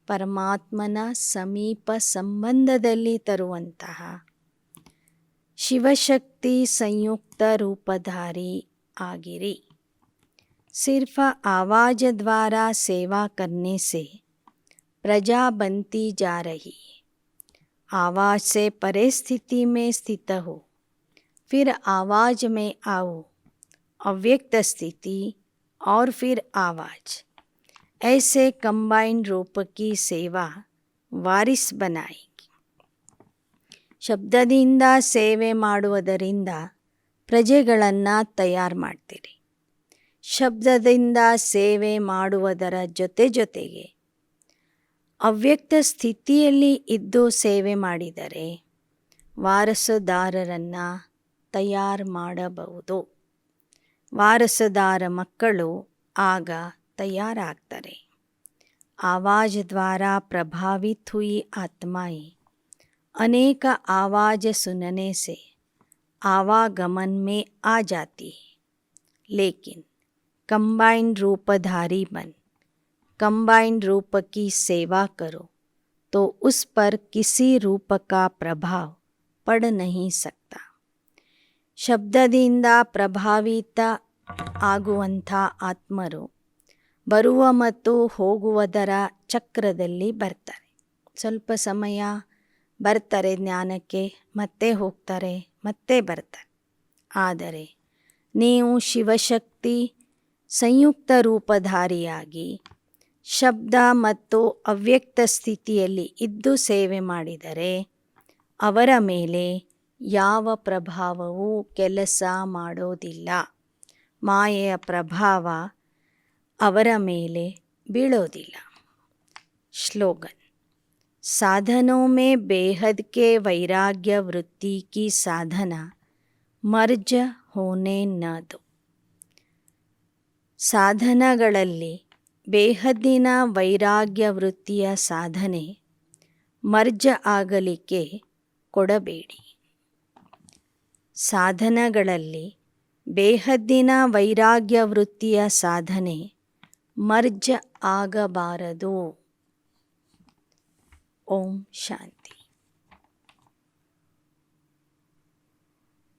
ಪರಮಾತ್ಮನ ಸಮೀಪ ಸಂಬಂಧದಲ್ಲಿ ತರುವಂತಹ ಶಿವಶಕ್ತಿ ಸಂಯುಕ್ತ ರೂಪಧಾರಿ ಆಗಿರಿ. सिर्फ आवाज़ द्वारा सेवा करने से प्रजा बनती जा रही है. आवाज़ से परे स्थिति में स्थित हो, फिर आवाज़ में आओ, अव्यक्त स्थिति और फिर आवाज़. ऐसे कंबाइंड रूप की सेवा वारिस बनाएगी. ಶಬ್ದದಿಂದ ಸೇವೆ ಮಾಡುವುದರಿಂದ ಪ್ರಜೆಗಳನ್ನು ತಯಾರು ಮಾಡ್ತೀರಿ. ಶಬ್ದದಿಂದ ಸೇವೆ ಮಾಡುವುದರ ಜೊತೆಗೆ ಅವ್ಯಕ್ತ ಸ್ಥಿತಿಯಲ್ಲಿ ಇದ್ದು ಸೇವೆ ಮಾಡಿದರೆ ವಾರಸುದಾರರನ್ನು ತಯಾರು ಮಾಡಬಹುದು. ವಾರಸುದಾರ ಮಕ್ಕಳು ಆಗ ತಯಾರಾಗ್ತಾರೆ. आवाज़ द्वारा प्रभावित हुई आत्माएं अनेक आवाज़ सुनने से आवागमन में आ जाती है. लेकिन कंबाइंड रूपधारी बन कंबाइंड रूप की सेवा करो तो उस पर किसी रूप का प्रभाव पड़ नहीं सकता. ಶಬ್ದದಿಂದ ಪ್ರಭಾವಿತ ಆಗುವಂಥ ಆತ್ಮರು ಬರುವ ಮತ್ತು ಹೋಗುವುದರ ಚಕ್ರದಲ್ಲಿ ಬರ್ತಾರೆ. ಸ್ವಲ್ಪ ಸಮಯ ಬರ್ತಾರೆ ಜ್ಞಾನಕ್ಕೆ, ಮತ್ತೆ ಹೋಗ್ತಾರೆ, ಮತ್ತೆ ಬರ್ತಾರೆ. ಆದರೆ ನೀವು ಶಿವಶಕ್ತಿ ಸಂಯುಕ್ತ ರೂಪಧಾರಿಯಾಗಿ ಶಬ್ದ ಮತ್ತು ಅವ್ಯಕ್ತ ಸ್ಥಿತಿಯಲ್ಲಿ ಇದ್ದು ಸೇವೆ ಮಾಡಿದರೆ ಅವರ ಮೇಲೆ ಯಾವ ಪ್ರಭಾವವೂ ಕೆಲಸ ಮಾಡೋದಿಲ್ಲ. ಮಾಯೆಯ ಪ್ರಭಾವ ಅವರ ಮೇಲೆ ಬೀಳೋದಿಲ್ಲ. श्लोगन. साधनों में बेहद के वैराग्य वृत्ति की साधना मर्ज होने न दो. ಸಾಧನಗಳಲ್ಲಿ ಬೇಹದ್ದಿನ ವೈರಾಗ್ಯ ವೃತ್ತಿಯ ಸಾಧನೆ ಮರ್ಜ ಆಗಲಿಕ್ಕೆ ಕೊಡಬೇಡಿ. ಸಾಧನಗಳಲ್ಲಿ ಬೇಹದ್ದಿನ ವೈರಾಗ್ಯ ವೃತ್ತಿಯ ಸಾಧನೆ ಮರ್ಜ ಆಗಬಾರದು. ಓಂ ಶಾಂತಿ.